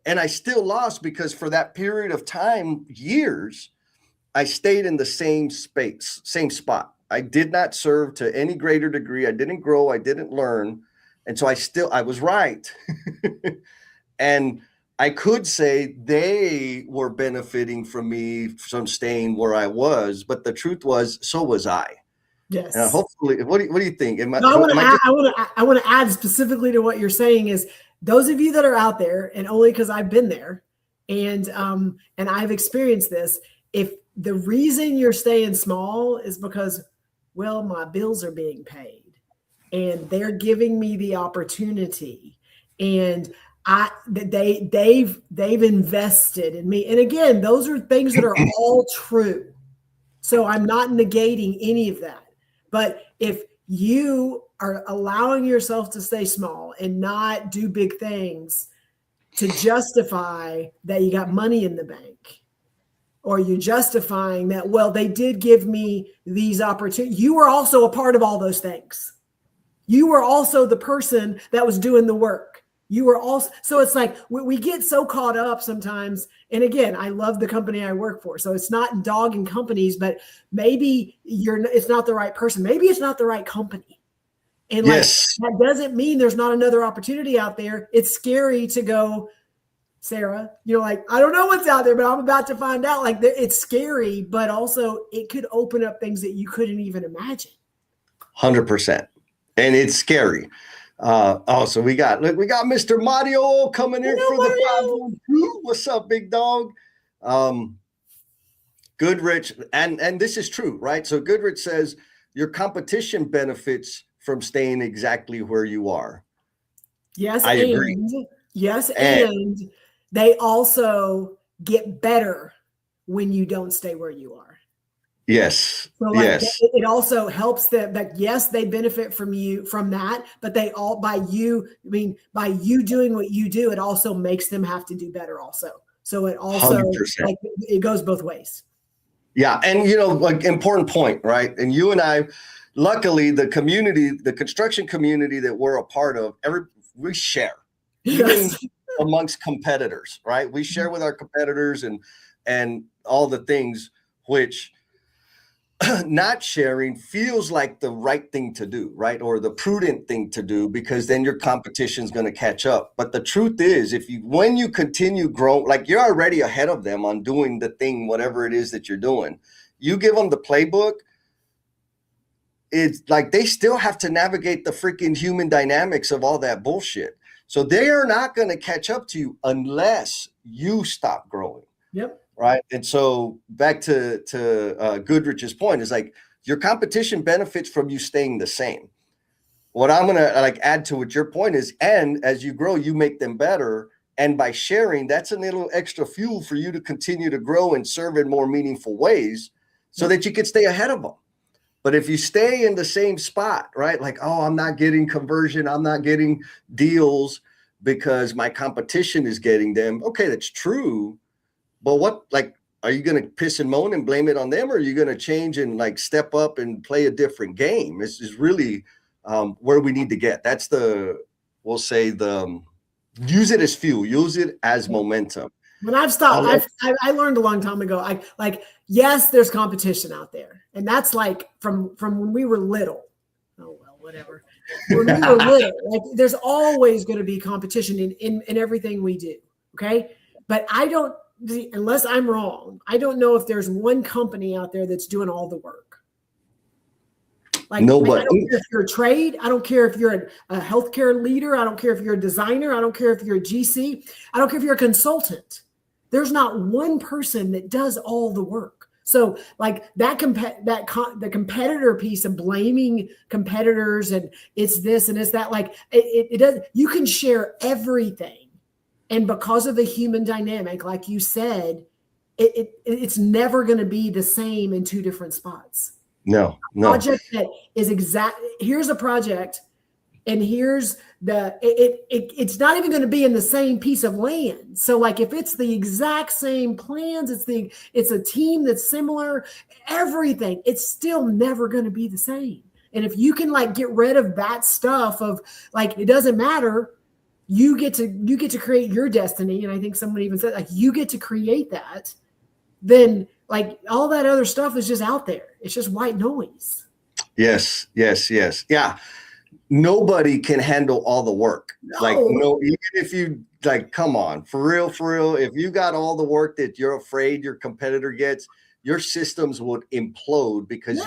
S1: And I still lost because for that period of time, years, I stayed in the same space, same spot. I did not serve to any greater degree. I didn't grow. I didn't learn. And so I was right. And I could say they were benefiting from me from staying where I was, but the truth was, so was I.
S2: Yes.
S1: And hopefully, what do you think?
S2: I want to add specifically to what you're saying is, those of you that are out there, and only because I've been there and I've experienced this, if the reason you're staying small is because, well, my bills are being paid and they're giving me the opportunity and they've invested in me. And again, those are things that are all true. So I'm not negating any of that. But if you are allowing yourself to stay small and not do big things to justify that you got money in the bank, or you're justifying that, well, they did give me these opportunities. You were also a part of all those things. You were also the person that was doing the work. You were also, so it's like we get so caught up sometimes. And again, I love the company I work for. So it's not dogging companies, but maybe it's not the right person. Maybe it's not the right company. And
S1: yes.
S2: That doesn't mean there's not another opportunity out there. It's scary to go, Sarah, I don't know what's out there, but I'm about to find out. It's scary, but also it could open up things that you couldn't even imagine.
S1: 100%. And it's scary. So we got Mr. Mario coming in for the 512. What's up, big dog? Goodrich, and this is true, right? So Goodrich says your competition benefits from staying exactly where you are.
S2: Yes,
S1: I agree.
S2: Yes, and they also get better when you don't stay where you are.
S1: Yes.
S2: So like
S1: Yes.
S2: it also helps them that yes, they benefit from you from that, but they all by you doing what you do, it also makes them have to do better also. So it also
S1: 100%.
S2: like it goes both ways.
S1: Yeah. And, like important point, right? And you and I, luckily, the community, the construction community that we're a part of, we share, even
S2: Yes.
S1: amongst competitors, right? We share with our competitors and all the things which not sharing feels like the right thing to do, right? Or the prudent thing to do, because then your competition is going to catch up. But the truth is, when you continue growing, like you're already ahead of them on doing the thing, whatever it is that you're doing, you give them the playbook. It's like they still have to navigate the freaking human dynamics of all that bullshit. So they are not going to catch up to you unless you stop growing.
S2: Yep.
S1: Right. And so back to Goodrich's point is like your competition benefits from you staying the same. What I'm going to like add to what your point is, and as you grow, you make them better. And by sharing, that's a little extra fuel for you to continue to grow and serve in more meaningful ways so that you can stay ahead of them. But if you stay in the same spot, right? Like, oh, I'm not getting conversion, I'm not getting deals because my competition is getting them. Okay, that's true. But are you going to piss and moan and blame it on them, or are you going to change and like step up and play a different game? This is really where we need to get. That's we'll say use it as fuel, use it as momentum.
S2: When I've stopped, I learned a long time ago. Yes, there's competition out there, and that's like from when we were little. Oh well, whatever. When we were little, like there's always going to be competition in everything we do. Okay, but I don't. Unless I'm wrong, I don't know if there's one company out there that's doing all the work. Like nobody. I don't care if you're a trade. I don't care if you're a healthcare leader. I don't care if you're a designer. I don't care if you're a GC. I don't care if you're a consultant. There's not one person that does all the work. So like the competitor piece of blaming competitors and it's this and it's that, like it does. You can share everything. And because of the human dynamic, like you said, it's never going to be the same in two different spots.
S1: No.
S2: Project that is here's a project, and here's it's not even going to be in the same piece of land. So like if it's the exact same plans, it's a team that's similar, everything, it's still never going to be the same. And if you can like get rid of that stuff of like, it doesn't matter. You get to create your destiny. And I think someone even said like you get to create that, then like all that other stuff is just out there. It's just white noise. Yes.
S1: Yeah. Nobody can handle all the work.
S2: No.
S1: Like even if you like, come on, for real. If you got all the work that you're afraid your competitor gets, your systems would implode because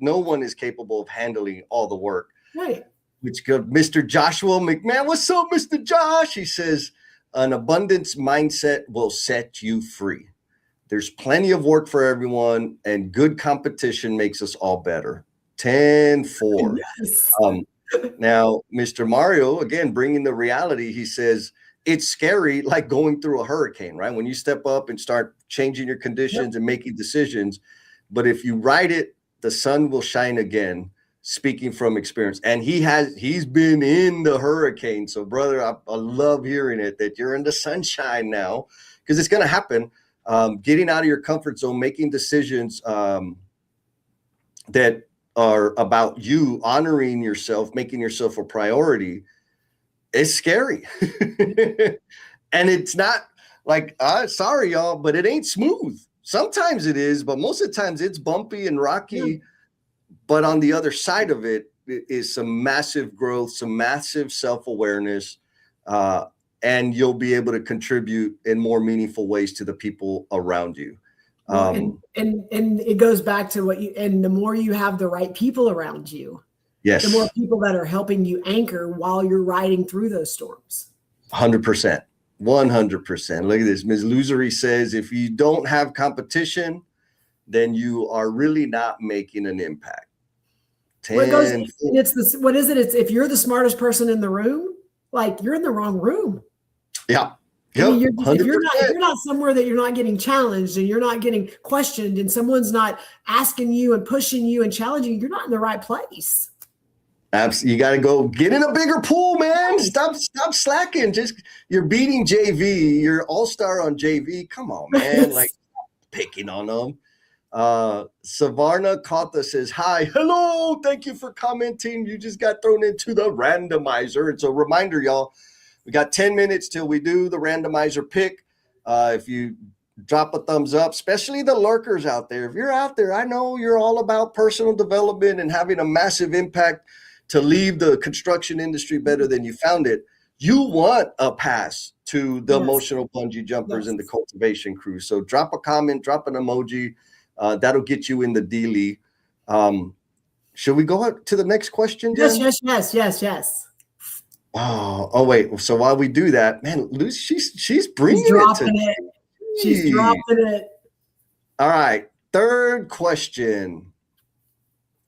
S1: no one is capable of handling all the work.
S2: Right.
S1: Which good, Mr. Joshua McMahon. What's up, Mr. Josh? He says, an abundance mindset will set you free. There's plenty of work for everyone, and good competition makes us all better. 10-4.
S2: Yes.
S1: Now, Mr. Mario, again, bringing the reality, he says, it's scary like going through a hurricane, right? When you step up and start changing your conditions and making decisions. But if you ride it, the sun will shine again. Speaking from experience, and he's been in the hurricane. So brother, I love hearing it that you're in the sunshine now, because it's going to happen. Getting out of your comfort zone, making decisions that are about you, honoring yourself, making yourself a priority is scary. And it's not like, sorry y'all, but it ain't smooth. Sometimes it is, but most of the times it's bumpy and rocky. Yeah. But on the other side of it is some massive growth, some massive self-awareness, and you'll be able to contribute in more meaningful ways to the people around you.
S2: And it goes back to and the more you have the right people around you,
S1: yes,
S2: the more people that are helping you anchor while you're riding through those storms.
S1: 100%. 100%. Look at this. Ms. Luzery says, if you don't have competition, then you are really not making an impact. 10.
S2: What is it? It's if you're the smartest person in the room, like you're in the wrong room.
S1: Yeah.
S2: I mean,
S1: Yep,
S2: if you're not
S1: 100%.
S2: somewhere that you're not getting challenged and you're not getting questioned and someone's not asking you and pushing you and challenging you, you're not in the right place.
S1: You got to go get in a bigger pool, man. Stop slacking. Just you're beating JV. You're all-star on JV. Come on, man. Like picking on them. Savarna Kotha says, hi, hello. Thank you for commenting. You just got thrown into the randomizer. It's a reminder, y'all. We got 10 minutes till we do the randomizer pick. If you drop a thumbs up, especially the lurkers out there. If you're out there, I know you're all about personal development and having a massive impact to leave the construction industry better than you found it. You want a pass to the emotional bungee jumpers and the cultivation crew. So drop a comment, drop an emoji. That'll get you in the dealie. Should we go to the next question, Jen?
S2: Yes.
S1: Oh, wait. So while we do that, man, Lucy, she's bringing
S2: it. She's dropping it.
S1: All right. Third question.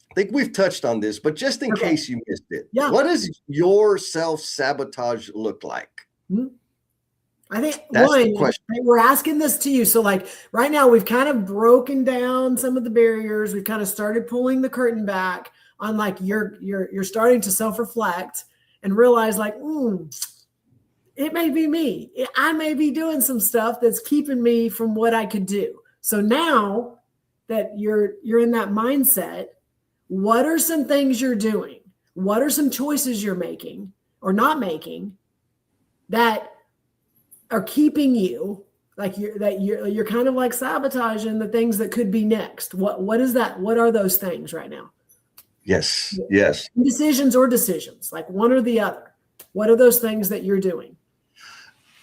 S1: I think we've touched on this, but just in case you missed it, what does your self-sabotage look like?
S2: I think we're asking this to you. So like right now we've kind of broken down some of the barriers. We've kind of started pulling the curtain back on like you're starting to self-reflect and realize like, it may be me. I may be doing some stuff that's keeping me from what I could do. So now that you're in that mindset, what are some things you're doing? What are some choices you're making or not making that are keeping you like you're kind of like sabotaging the things that could be next? What is that? What are those things right now?
S1: Yes.
S2: Decisions, like one or the other. What are those things that you're doing?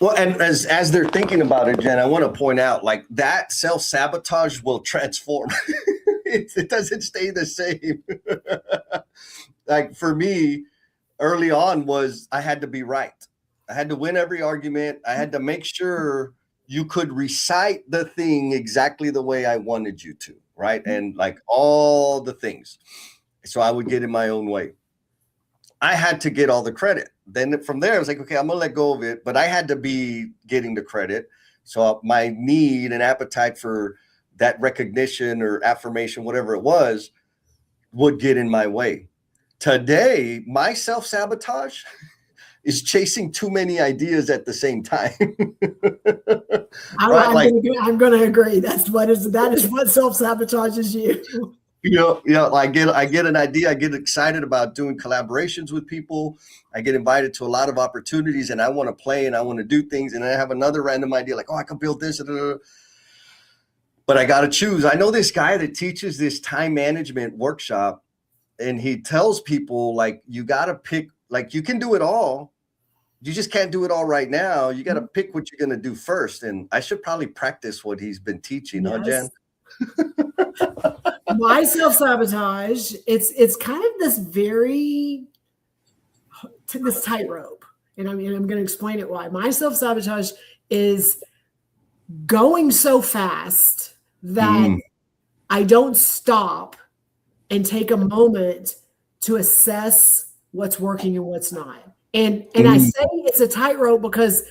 S1: Well, and as they're thinking about it, Jen, I want to point out like that self-sabotage will transform. It doesn't stay the same. Like for me, early on was I had to be right. I had to win every argument. I had to make sure you could recite the thing exactly the way I wanted you to, right? And like all the things. So I would get in my own way. I had to get all the credit. Then from there, I was like, okay, I'm going to let go of it. But I had to be getting the credit. So my need and appetite for that recognition or affirmation, whatever it was, would get in my way. Today, my self-sabotage is chasing too many ideas at the same time.
S2: I'm going to agree. That is what self-sabotages you.
S1: I get an idea. I get excited about doing collaborations with people. I get invited to a lot of opportunities and I want to play and I want to do things. And I have another random idea like, I can build this. But I got to choose. I know this guy that teaches this time management workshop and he tells people like, you got to pick, like you can do it all. You just can't do it all right now. You got to pick what you're going to do first. And I should probably practice what he's been teaching, huh, Jen?
S2: My self-sabotage, it's kind of this tightrope. And I'm going to explain it why. My self-sabotage is going so fast that I don't stop and take a moment to assess what's working and what's not. And I say it's a tightrope because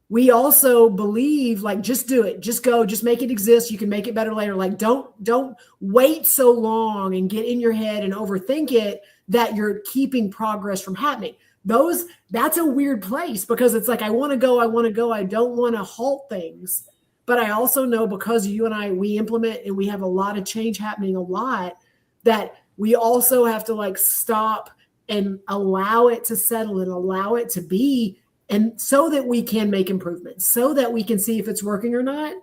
S2: we also believe like, just do it, just go, just make it exist. You can make it better later. Like, don't wait so long and get in your head and overthink it that you're keeping progress from happening. That's a weird place because it's like, I want to go. I don't want to halt things. But I also know because you and we implement and we have a lot of change happening a lot that we also have to like stop and allow it to settle and allow it to be. And so that we can make improvements, so that we can see if it's working or not.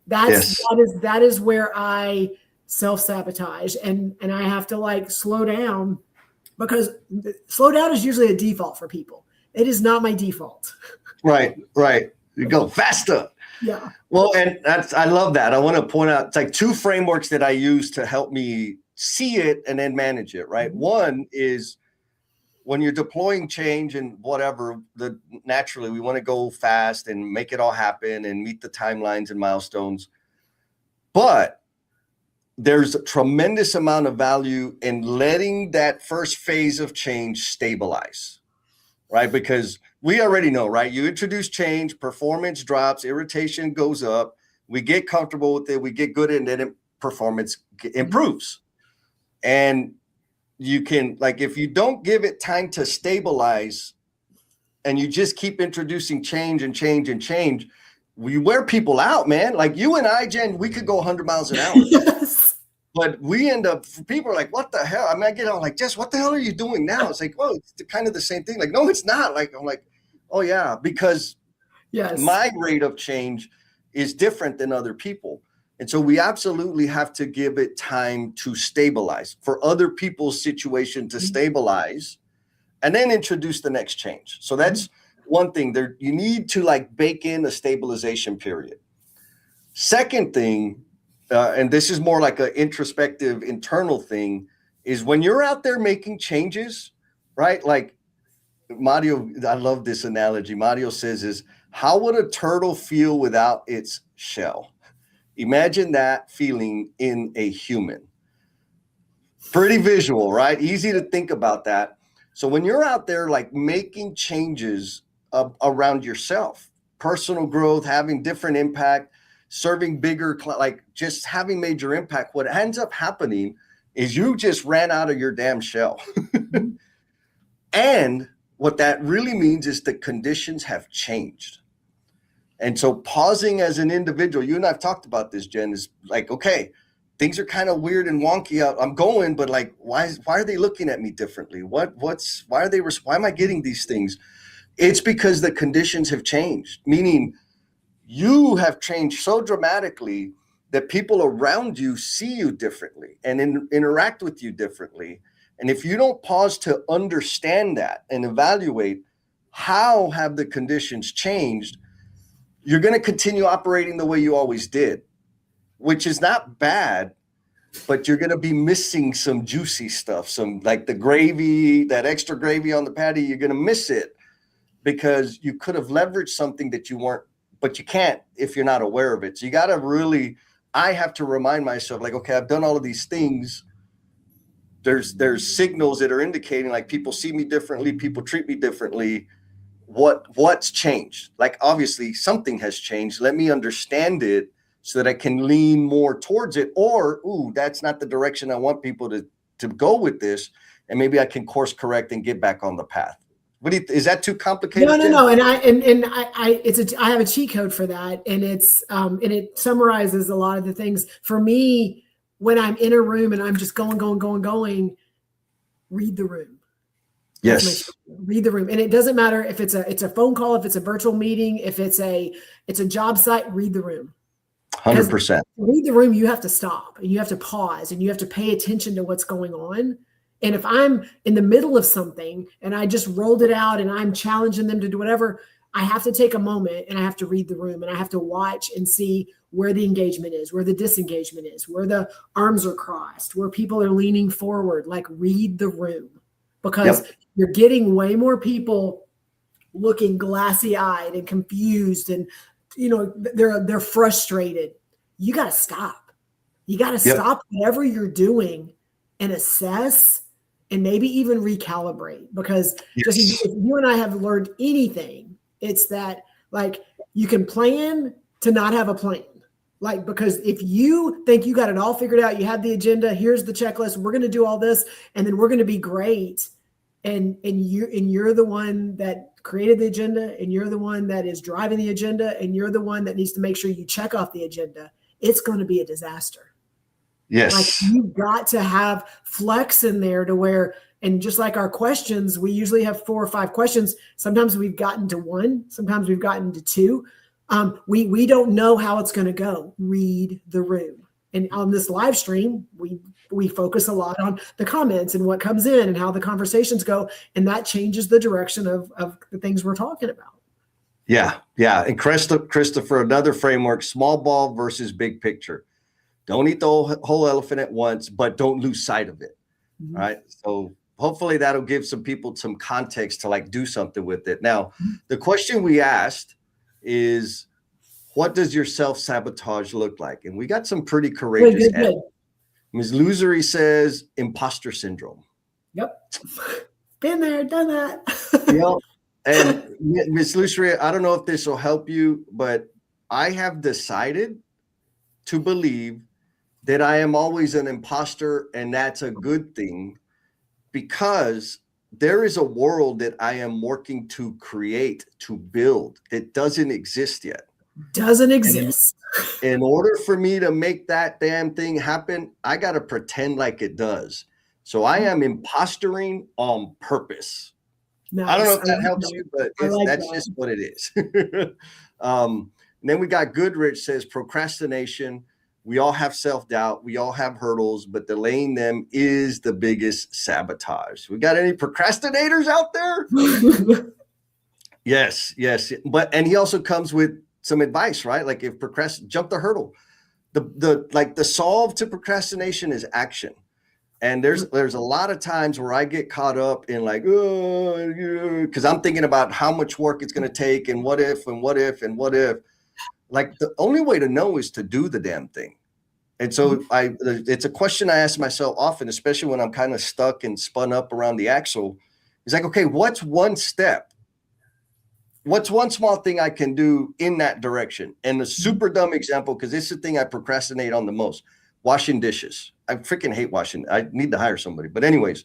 S2: That is where I self-sabotage and I have to like slow down because slow down is usually a default for people. It is not my default.
S1: Right. You go faster.
S2: Yeah.
S1: Well, and I love that. I want to point out it's like two frameworks that I use to help me see it and then manage it. Right. One is when you're deploying change and whatever, naturally we want to go fast and make it all happen and meet the timelines and milestones. But there's a tremendous amount of value in letting that first phase of change stabilize, right? Because we already know, right? You introduce change, performance drops, irritation goes up. We get comfortable with it. We get good, and then performance improves. And you can, like, if you don't give it time to stabilize and you just keep introducing change and change and change, we wear people out, man. Like you and I, Jen, we could go 100 miles an hour.
S2: Yes.
S1: But we end up, people are like, what the hell? I mean, I get on like, Jess, what the hell are you doing now? It's like, well, it's kind of the same thing. Like, no, it's not. Like, I'm like, oh yeah, because
S2: Yes.
S1: my rate of change is different than other people. And so we absolutely have to give it time to stabilize, for other people's situation to stabilize, and then introduce the next change. So that's one thing there. You need to like bake in a stabilization period. Second thing, and this is more like an introspective internal thing, is when you're out there making changes, right? Like Mario, I love this analogy. Mario says is, how would a turtle feel without its shell? Imagine that feeling in a human. Pretty visual, right? Easy to think about that. So when you're out there like making changes around yourself, personal growth, having different impact, serving bigger, like just having major impact, what ends up happening is you just ran out of your damn shell. And what that really means is the conditions have changed. And so pausing as an individual, you and I've talked about this, Jen, is like, okay, things are kind of weird and wonky out. I'm going, but like, why are they looking at me differently? Why am I getting these things? It's because the conditions have changed, meaning you have changed so dramatically that people around you see you differently and interact with you differently. And if you don't pause to understand that and evaluate how have the conditions changed, you're going to continue operating the way you always did, which is not bad, but you're going to be missing some juicy stuff, some like the gravy, that extra gravy on the patty. You're going to miss it because you could have leveraged something that you weren't, but you can't if you're not aware of it. So you got to really, I have to remind myself, like, okay, I've done all of these things. There's signals that are indicating like people see me differently, people treat me differently. What's changed? Like, obviously something has changed. Let me understand it so that I can lean more towards it. Or, ooh, that's not the direction I want people to go with this. And maybe I can course correct and get back on the path. Is that too complicated?
S2: No. And I have a cheat code for that. And and it summarizes a lot of the things for me when I'm in a room and I'm just going, read the room.
S1: Yes.
S2: Read the room. And it doesn't matter if it's a phone call, if it's a virtual meeting, if it's a job site, read the room.
S1: 100%.
S2: Read the room, you have to stop and you have to pause and you have to pay attention to what's going on. And if I'm in the middle of something and I just rolled it out and I'm challenging them to do whatever, I have to take a moment and I have to read the room and I have to watch and see where the engagement is, where the disengagement is, where the arms are crossed, where people are leaning forward. Like, read the room, because you're getting way more people looking glassy-eyed and confused and, they're frustrated. You got to stop. You got to stop whatever you're doing and assess and maybe even recalibrate, because just if you and I have learned anything, it's that like you can plan to not have a plan. Like, because if you think you got it all figured out, you have the agenda, here's the checklist, we're going to do all this, and then we're going to be great. And you're the one that created the agenda, and you're the one that is driving the agenda, and you're the one that needs to make sure you check off the agenda. It's going to be a disaster.
S1: Yes.
S2: Like, you've got to have flex in there to where, and just like our questions, we usually have 4 or 5 questions. Sometimes we've gotten to 1, sometimes we've gotten to 2. We don't know how it's going to go. Read the room. And on this live stream, we focus a lot on the comments and what comes in and how the conversations go. And that changes the direction of the things we're talking about.
S1: Yeah. And Christopher, another framework, small ball versus big picture. Don't eat the whole elephant at once, but don't lose sight of it. Mm-hmm. Right. So hopefully that'll give some people some context to like do something with it. Now, the question we asked is, what does your self-sabotage look like? And we got some pretty courageous.
S2: Good.
S1: Ms. Luzery says imposter syndrome.
S2: Yep. Been there, done that.
S1: And Miss Lucria, I don't know if this will help you, but I have decided to believe that I am always an imposter, and that's a good thing, because there is a world that I am working to create, to build, that doesn't exist yet.
S2: Doesn't exist.
S1: In order for me to make that damn thing happen, I got to pretend like it does. So I am impostering on purpose.
S2: Nice.
S1: I don't know if that
S2: like
S1: helps
S2: that.
S1: you, but that's
S2: that.
S1: just what it is. And then we got Goodrich says procrastination. We all have self-doubt. We all have hurdles, but delaying them is the biggest sabotage. We got any procrastinators out there? Yes. And he also comes with some advice, right? Like if jump the hurdle. The solve to procrastination is action. And there's a lot of times where I get caught up in like, because I'm thinking about how much work it's going to take and what if. Like the only way to know is to do the damn thing. And so it's a question I ask myself often, especially when I'm kind of stuck and spun up around the axle. It's like, okay, what's one step? What's one small thing I can do in that direction? And the super dumb example, because it's the thing I procrastinate on the most, washing dishes. I freaking hate washing. I need to hire somebody. But anyways,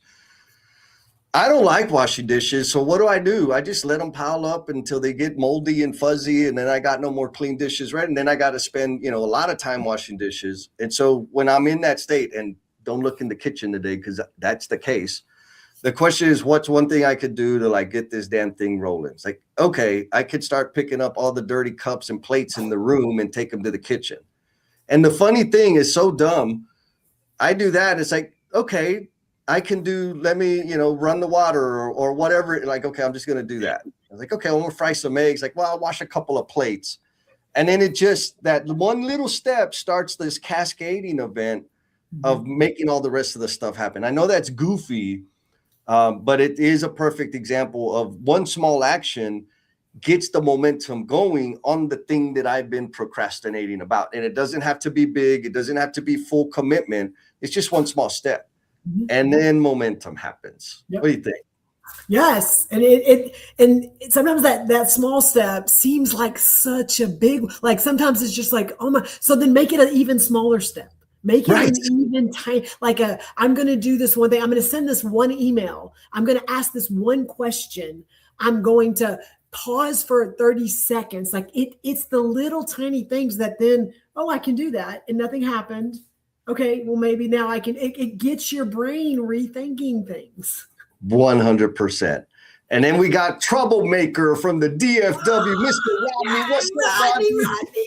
S1: I don't like washing dishes. So what do? I just let them pile up until they get moldy and fuzzy. And then I got no more clean dishes, right? And then I got to spend, a lot of time washing dishes. And so when I'm in that state, and don't look in the kitchen today because that's the case, the question is, what's one thing I could do to like get this damn thing rolling? It's like, okay, I could start picking up all the dirty cups and plates in the room and take them to the kitchen. And the funny thing is so dumb. I do that. It's like, okay, I can let me, run the water or whatever. Like, okay, I'm just going to do that. I was like, okay, I'm going to fry some eggs. Like, well, I'll wash a couple of plates. And then that one little step starts this cascading event of making all the rest of the stuff happen. I know that's goofy, but it is a perfect example of one small action gets the momentum going on the thing that I've been procrastinating about. And it doesn't have to be big. It doesn't have to be full commitment. It's just one small step. And then momentum happens. Yep. What do you think?
S2: Yes. And it sometimes that small step seems like such a big, like sometimes it's just like, oh my, so then make it an even smaller step. Make it an even tiny, I'm going to do this one thing. I'm going to send this one email. I'm going to ask this one question. I'm going to pause for 30 seconds. Like it's the little tiny things that then, I can do that. And nothing happened. Okay, well, maybe now I can, it gets your brain rethinking things.
S1: 100%. And then we got Troublemaker from the DFW, Mr. Rodney. What's up, Rodney?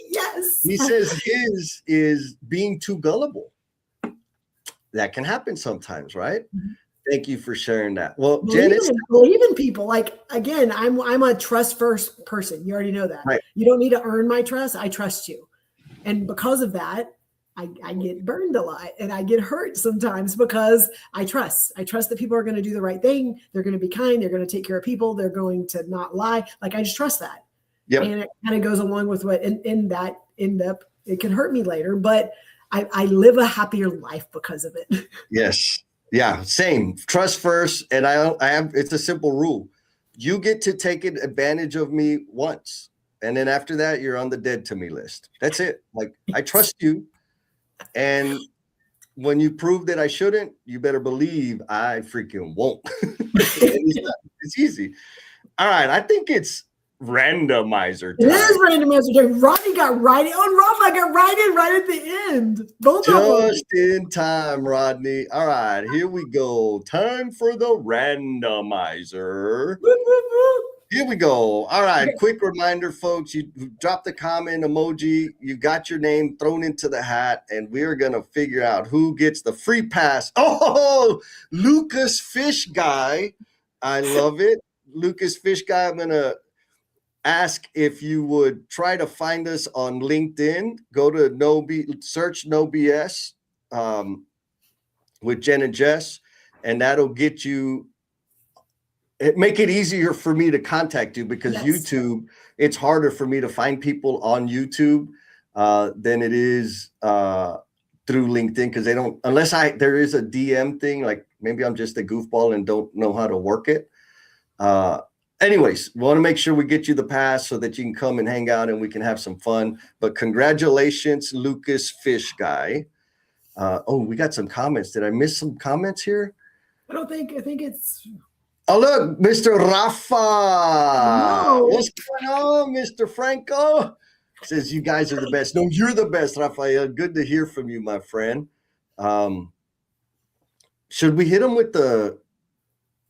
S2: Yes.
S1: He says his is being too gullible. That can happen sometimes, right? Mm-hmm. Thank you for sharing that. Well, Jen,
S2: believe in people. Like, again, I'm a trust first person. You already know that.
S1: Right.
S2: You don't need to earn my trust. I trust you. And because of that, I get burned a lot and I get hurt sometimes because I trust that people are going to do the right thing. They're going to be kind. They're going to take care of people. They're going to not lie. Like I just trust that. Yep. And it kind of goes along with what in that end up, it can hurt me later, but I live a happier life because of it.
S1: Yes. Yeah. Same. Trust first. And it's a simple rule. You get to take advantage of me once. And then after that, you're on the dead to me list. That's it. Like I trust you. And when you prove that I shouldn't, you better believe I freaking won't. It's easy. All right. I think it's randomizer time.
S2: It is randomizer time. Rodney got right in. Oh, Rob, I got right at the end. Both
S1: just in time, Rodney. All right. Here we go. Time for the randomizer. Here we go. All right. Quick reminder, folks. You drop the comment emoji. You got your name thrown into the hat, and we're going to figure out who gets the free pass. Oh, Lucas Fish Guy. I love it. Lucas Fish Guy, I'm going to ask if you would try to find us on LinkedIn. Go to search No BS with Jen and Jess, and that'll get you. Make it easier for me to contact you because yes. YouTube, it's harder for me to find people on YouTube than it is through LinkedIn because they don't, unless there is a DM thing, like maybe I'm just a goofball and don't know how to work it. anyways, we want to make sure we get you the pass so that you can come and hang out and we can have some fun. But congratulations, Lucas Fish Guy. We got some comments. Did I miss some comments here?
S2: I think it's.
S1: Oh, look, Mr. Rafa.
S2: No.
S1: What's going on, Mr. Franco? Says you guys are the best. No, you're the best, Rafael. Good to hear from you, my friend. Should we hit him with the?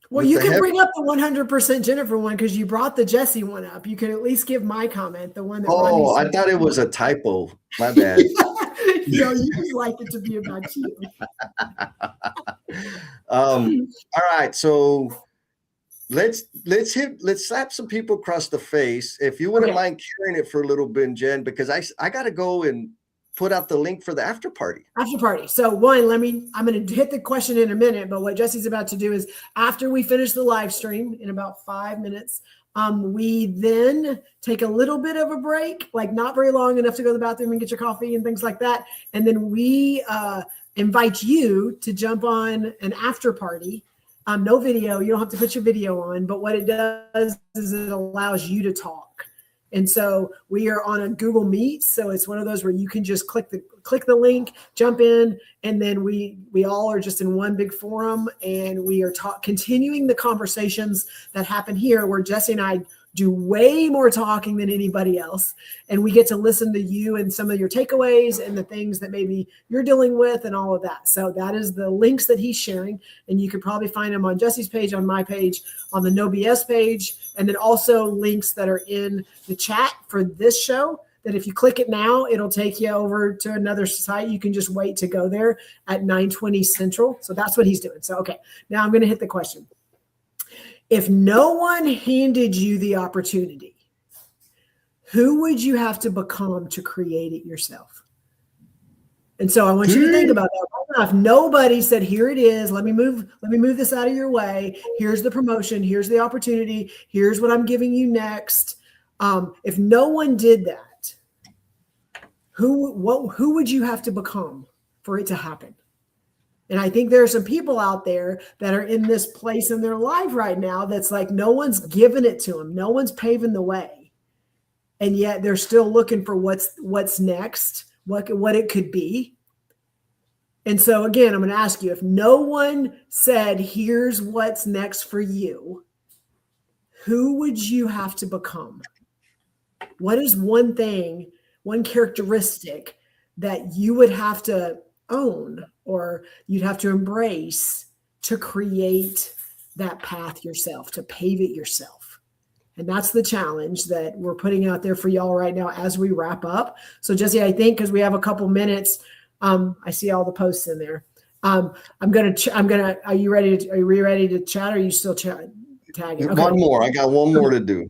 S2: Well, you can bring up the 100% Jennifer one because you brought the Jesse one up. You can at least give my comment, the one that.
S1: Oh, I thought it was a typo. My bad.
S2: You just like it to be about you.
S1: All right, so let's slap some people across the face. If you wouldn't mind carrying it for a little bit, Jen, because I got to go and put out the link for the after party.
S2: After party. So I'm going to hit the question in a minute, but what Jesse's about to do is after we finish the live stream in about 5 minutes, we then take a little bit of a break, like not very long enough to go to the bathroom and get your coffee and things like that. And then we invite you to jump on an after party. No video. You don't have to put your video on, but what it does is it allows you to talk. And so we are on a Google Meet. So it's one of those where you can just click the link, jump in, and then we all are just in one big forum, and we are continuing the conversations that happen here where Jesse and I do way more talking than anybody else. And we get to listen to you and some of your takeaways and the things that maybe you're dealing with and all of that. So that is the links that he's sharing. And you could probably find them on Jesse's page, on my page, on the No BS page, and then also links that are in the chat for this show. That if you click it now, it'll take you over to another site. You can just wait to go there at 9:20 Central. So that's what he's doing. So, okay, now I'm going to hit the question. If no one handed you the opportunity, who would you have to become to create it yourself? And so I want you to think about that right now. If nobody said, here it is, let me move this out of your way. Here's the promotion. Here's the opportunity. Here's what I'm giving you next. If no one did that, who would you have to become for it to happen? And I think there are some people out there that are in this place in their life right now that's like no one's giving it to them. No one's paving the way. And yet they're still looking for what's next, what it could be. And so again, I'm going to ask you, if no one said, here's what's next for you, who would you have to become? What is one thing, one characteristic that you would have to own or you'd have to embrace to create that path yourself, to pave it yourself? And that's the challenge that we're putting out there for y'all right now as we wrap up. So Jesse, I think because we have a couple minutes, I see all the posts in there. Are you ready to chat? Or are you still tagging? Okay.
S1: One more. I got one more to do.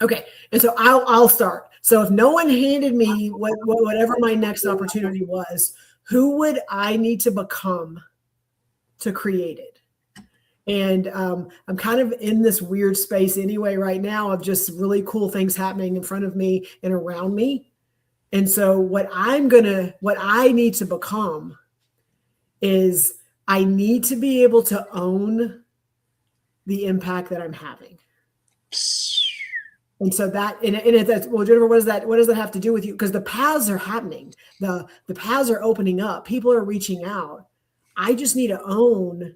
S2: Okay. And so I'll start. So if no one handed me whatever my next opportunity was, who would I need to become to create it? And I'm kind of in this weird space anyway right now of just really cool things happening in front of me and around me. And so what I need to become is I need to be able to own the impact that I'm having. And so that's, well, Jennifer, what does that have to do with you? Because the paths are happening. The paths are opening up. People are reaching out. I just need to own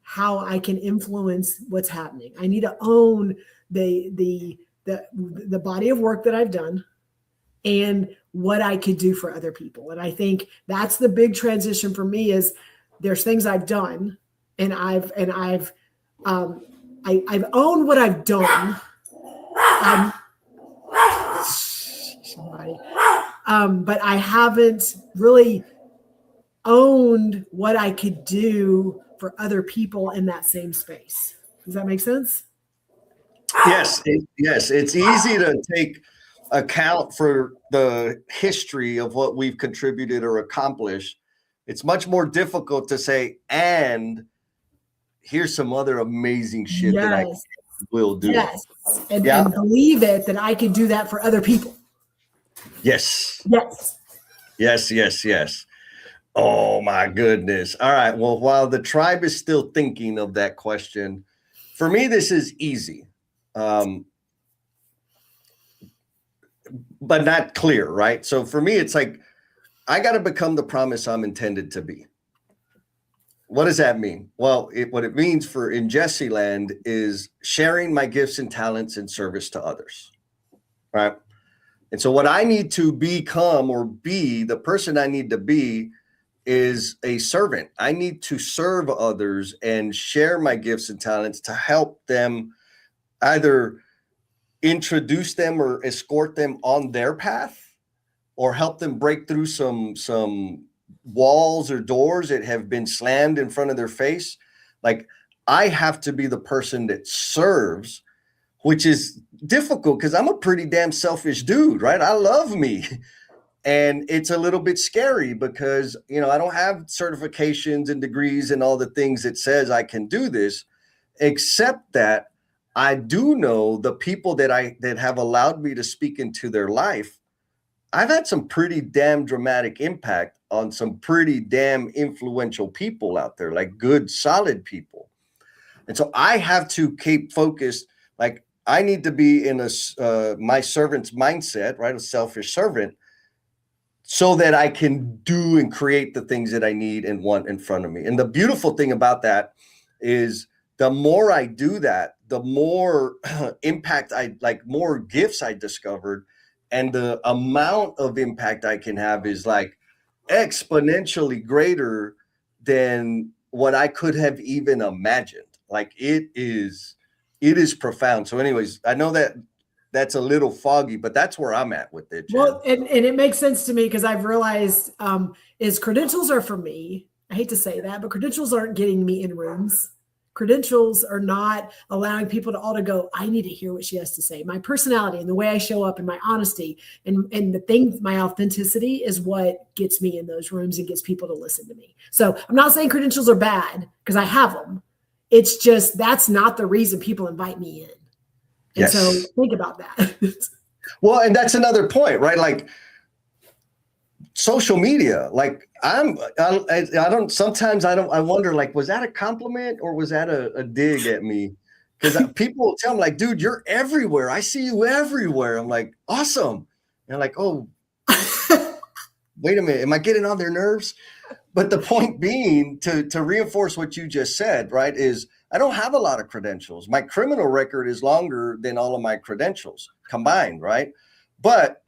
S2: how I can influence what's happening. I need to own the body of work that I've done and what I could do for other people. And I think that's the big transition for me is there's things I've done and I've owned what I've done. But I haven't really owned what I could do for other people in that same space. Does that make sense?
S1: Yes. It's easy to take account for the history of what we've contributed or accomplished. It's much more difficult to say, and here's some other amazing shit that I will do.
S2: Yes. And believe it that I can do that for other people.
S1: Yes.
S2: Yes.
S1: Oh my goodness. All right. Well, while the tribe is still thinking of that question, for me, this is easy. but not clear, right? So for me, it's like, I got to become the promise I'm intended to be. What does that mean? Well, what it means for in Jesse Land is sharing my gifts and talents in service to others, right? And so what I need to become or be, the person I need to be is a servant. I need to serve others and share my gifts and talents to help them either introduce them or escort them on their path, or help them break through some walls or doors that have been slammed in front of their face. Like, I have to be the person that serves, which is difficult because I'm a pretty damn selfish dude, right? I love me. And it's a little bit scary because, you know, I don't have certifications and degrees and all the things that says I can do this, except that I do know the people that have allowed me to speak into their life. I've had some pretty damn dramatic impact on some pretty damn influential people out there, like good, solid people. And so I have to keep focused. Like, I need to be in my servant's mindset, right? A selfish servant, so that I can do and create the things that I need and want in front of me. And the beautiful thing about that is the more I do that, the more impact more gifts I discovered, and the amount of impact I can have is like exponentially greater than what I could have even imagined. Like, it is profound. So anyways, I know that's a little foggy, but that's where I'm at with it, Jen.
S2: Well, and it makes sense to me because I've realized is credentials are for me. I hate to say that, but credentials aren't getting me in rooms. Credentials are not allowing people to all to go, I need to hear what she has to say. My personality and the way I show up and my honesty and the thing, my authenticity is what gets me in those rooms and gets people to listen to me. So I'm not saying credentials are bad because I have them. It's just, that's not the reason people invite me in. And
S1: yes.
S2: So think about that.
S1: Well, and that's another point, right? Like, social media, like I wonder, like, was that a compliment or was that a dig at me? Because people will tell me, like, dude, you're everywhere. I see you everywhere. I'm like, awesome. And I'm like, oh, wait a minute. Am I getting on their nerves? But the point being, to reinforce what you just said, right, is I don't have a lot of credentials. My criminal record is longer than all of my credentials combined, right? But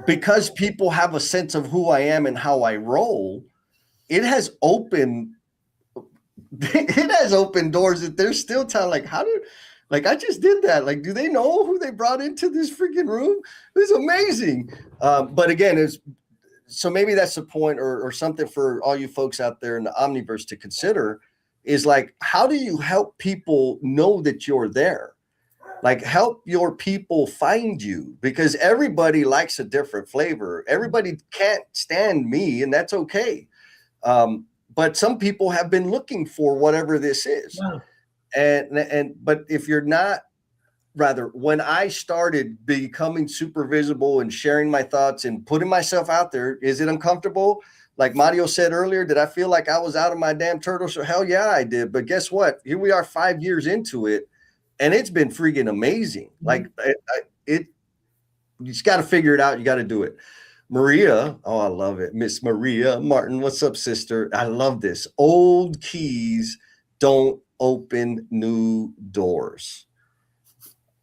S1: because people have a sense of who I am and how I roll, it has opened doors that they're still telling, like, I just did that. Like, do they know who they brought into this freaking room? It's amazing. But again, so maybe that's the point or something for all you folks out there in the Omniverse to consider is, like, how do you help people know that you're there? Like, help your people find you, because everybody likes a different flavor. Everybody can't stand me, and that's okay. But some people have been looking for whatever this is. Wow. But if you're not, rather, when I started becoming super visible and sharing my thoughts and putting myself out there, is it uncomfortable? Like Mario said earlier, did I feel like I was out of my damn turtle? So hell yeah, I did. But guess what? Here we are 5 years into it. And it's been freaking amazing. Like, you just got to figure it out. You got to do it. Maria, oh, I love it. Miss Maria Martin, what's up, sister? I love this. Old keys don't open new doors.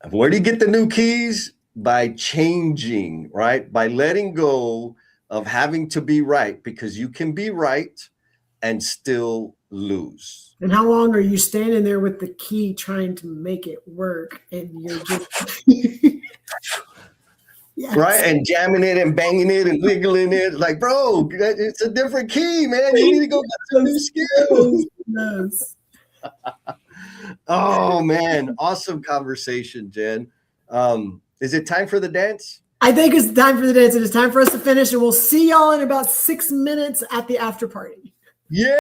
S1: Where do you get the new keys? By changing, right? By letting go of having to be right, because you can be right and still lose.
S2: And how long are you standing there with the key trying to make it work? And you're just
S1: yes. Right, and jamming it and banging it and wiggling it. Like, bro, it's a different key, man. You need to go get some new skills.
S2: Yes.
S1: Oh man, awesome conversation, Jen. Is it time for the dance?
S2: I think it's time for the dance. It is time for us to finish, and we'll see y'all in about 6 minutes at the after party.
S1: Yeah.